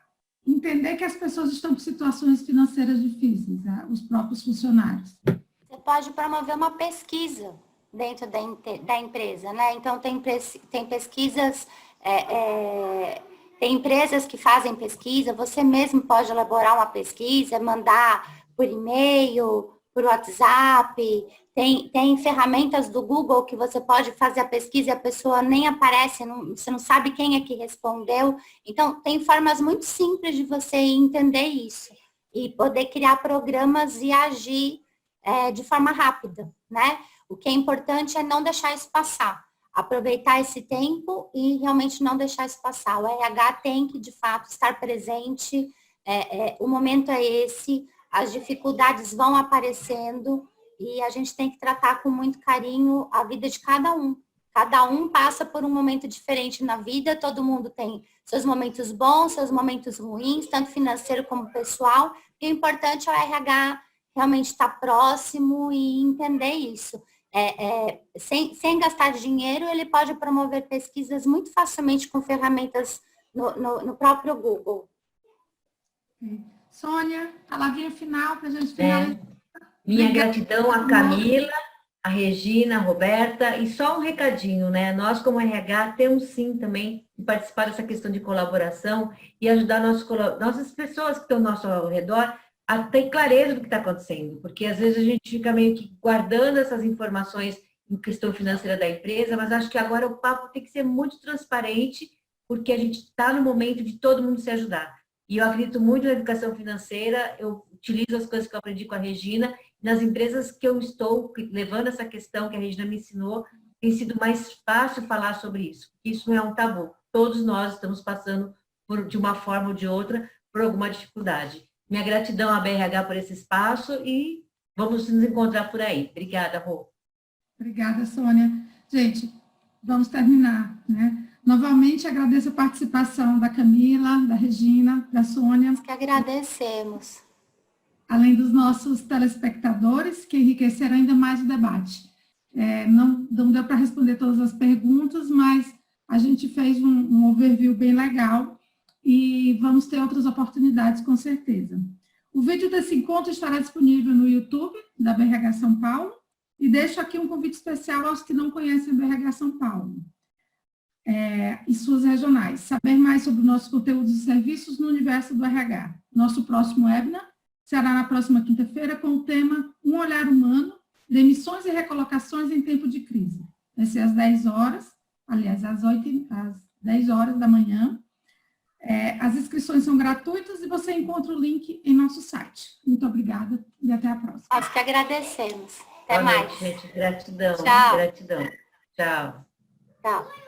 [SPEAKER 1] entender que as pessoas estão com situações financeiras difíceis, né? Os próprios funcionários?
[SPEAKER 2] Você pode promover uma pesquisa dentro da empresa, né? Então, tem pesquisas, tem empresas que fazem pesquisa, você mesmo pode elaborar uma pesquisa, mandar por e-mail, por WhatsApp, tem ferramentas do Google que você pode fazer a pesquisa e a pessoa nem aparece, você não sabe quem é que respondeu. Então, tem formas muito simples de você entender isso e poder criar programas e agir de forma rápida, né? O que é importante é não deixar isso passar, aproveitar esse tempo e realmente não deixar isso passar. O RH tem que, de fato, estar presente, o momento é esse, as dificuldades vão aparecendo e a gente tem que tratar com muito carinho a vida de cada um. Cada um passa por um momento diferente na vida, todo mundo tem seus momentos bons, seus momentos ruins, tanto financeiro como pessoal, e o importante é o RH realmente estar próximo e entender isso. Sem gastar dinheiro, ele pode promover pesquisas muito facilmente com ferramentas no próprio Google.
[SPEAKER 1] Sônia, palavrinha final para a gente finalizar.
[SPEAKER 4] Minha gratidão a Camila, a Regina, a Roberta, e só um recadinho, né? Nós, como RH, temos sim também de participar dessa questão de colaboração e ajudar nossas pessoas que estão ao nosso redor a ter clareza do que está acontecendo, porque às vezes a gente fica meio que guardando essas informações em questão financeira da empresa, mas acho que agora o papo tem que ser muito transparente, porque a gente está no momento de todo mundo se ajudar. E eu acredito muito na educação financeira, eu utilizo as coisas que eu aprendi com a Regina, nas empresas que eu estou levando essa questão que a Regina me ensinou, tem sido mais fácil falar sobre isso. Isso não é um tabu. Todos nós estamos passando, de uma forma ou de outra, por alguma dificuldade. Minha gratidão à BRH por esse espaço e vamos nos encontrar por aí. Obrigada, Rô.
[SPEAKER 1] Obrigada, Sônia. Gente, vamos terminar, né? Novamente, agradeço a participação da Camila, da Regina, da Sônia.
[SPEAKER 2] Nós que agradecemos.
[SPEAKER 1] Além dos nossos telespectadores, que enriqueceram ainda mais o debate. Não deu para responder todas as perguntas, mas a gente fez um overview bem legal e vamos ter outras oportunidades, com certeza. O vídeo desse encontro estará disponível no YouTube da BRH São Paulo e deixo aqui um convite especial aos que não conhecem a BRH São Paulo e suas regionais. Saber mais sobre nossos conteúdos e serviços no universo do RH. Nosso próximo webinar será na próxima quinta-feira com o tema Um Olhar Humano, Demissões e Recolocações em Tempo de Crise. Vai ser às 10 horas, aliás, às 10 horas da manhã. As inscrições são gratuitas e você encontra o link em nosso site. Muito obrigada e até a próxima.
[SPEAKER 2] Nós que agradecemos. Até
[SPEAKER 4] Boa
[SPEAKER 2] mais.
[SPEAKER 4] noite, gente. Gratidão.
[SPEAKER 2] Tchau.
[SPEAKER 4] Gratidão. Tchau.
[SPEAKER 2] Tchau.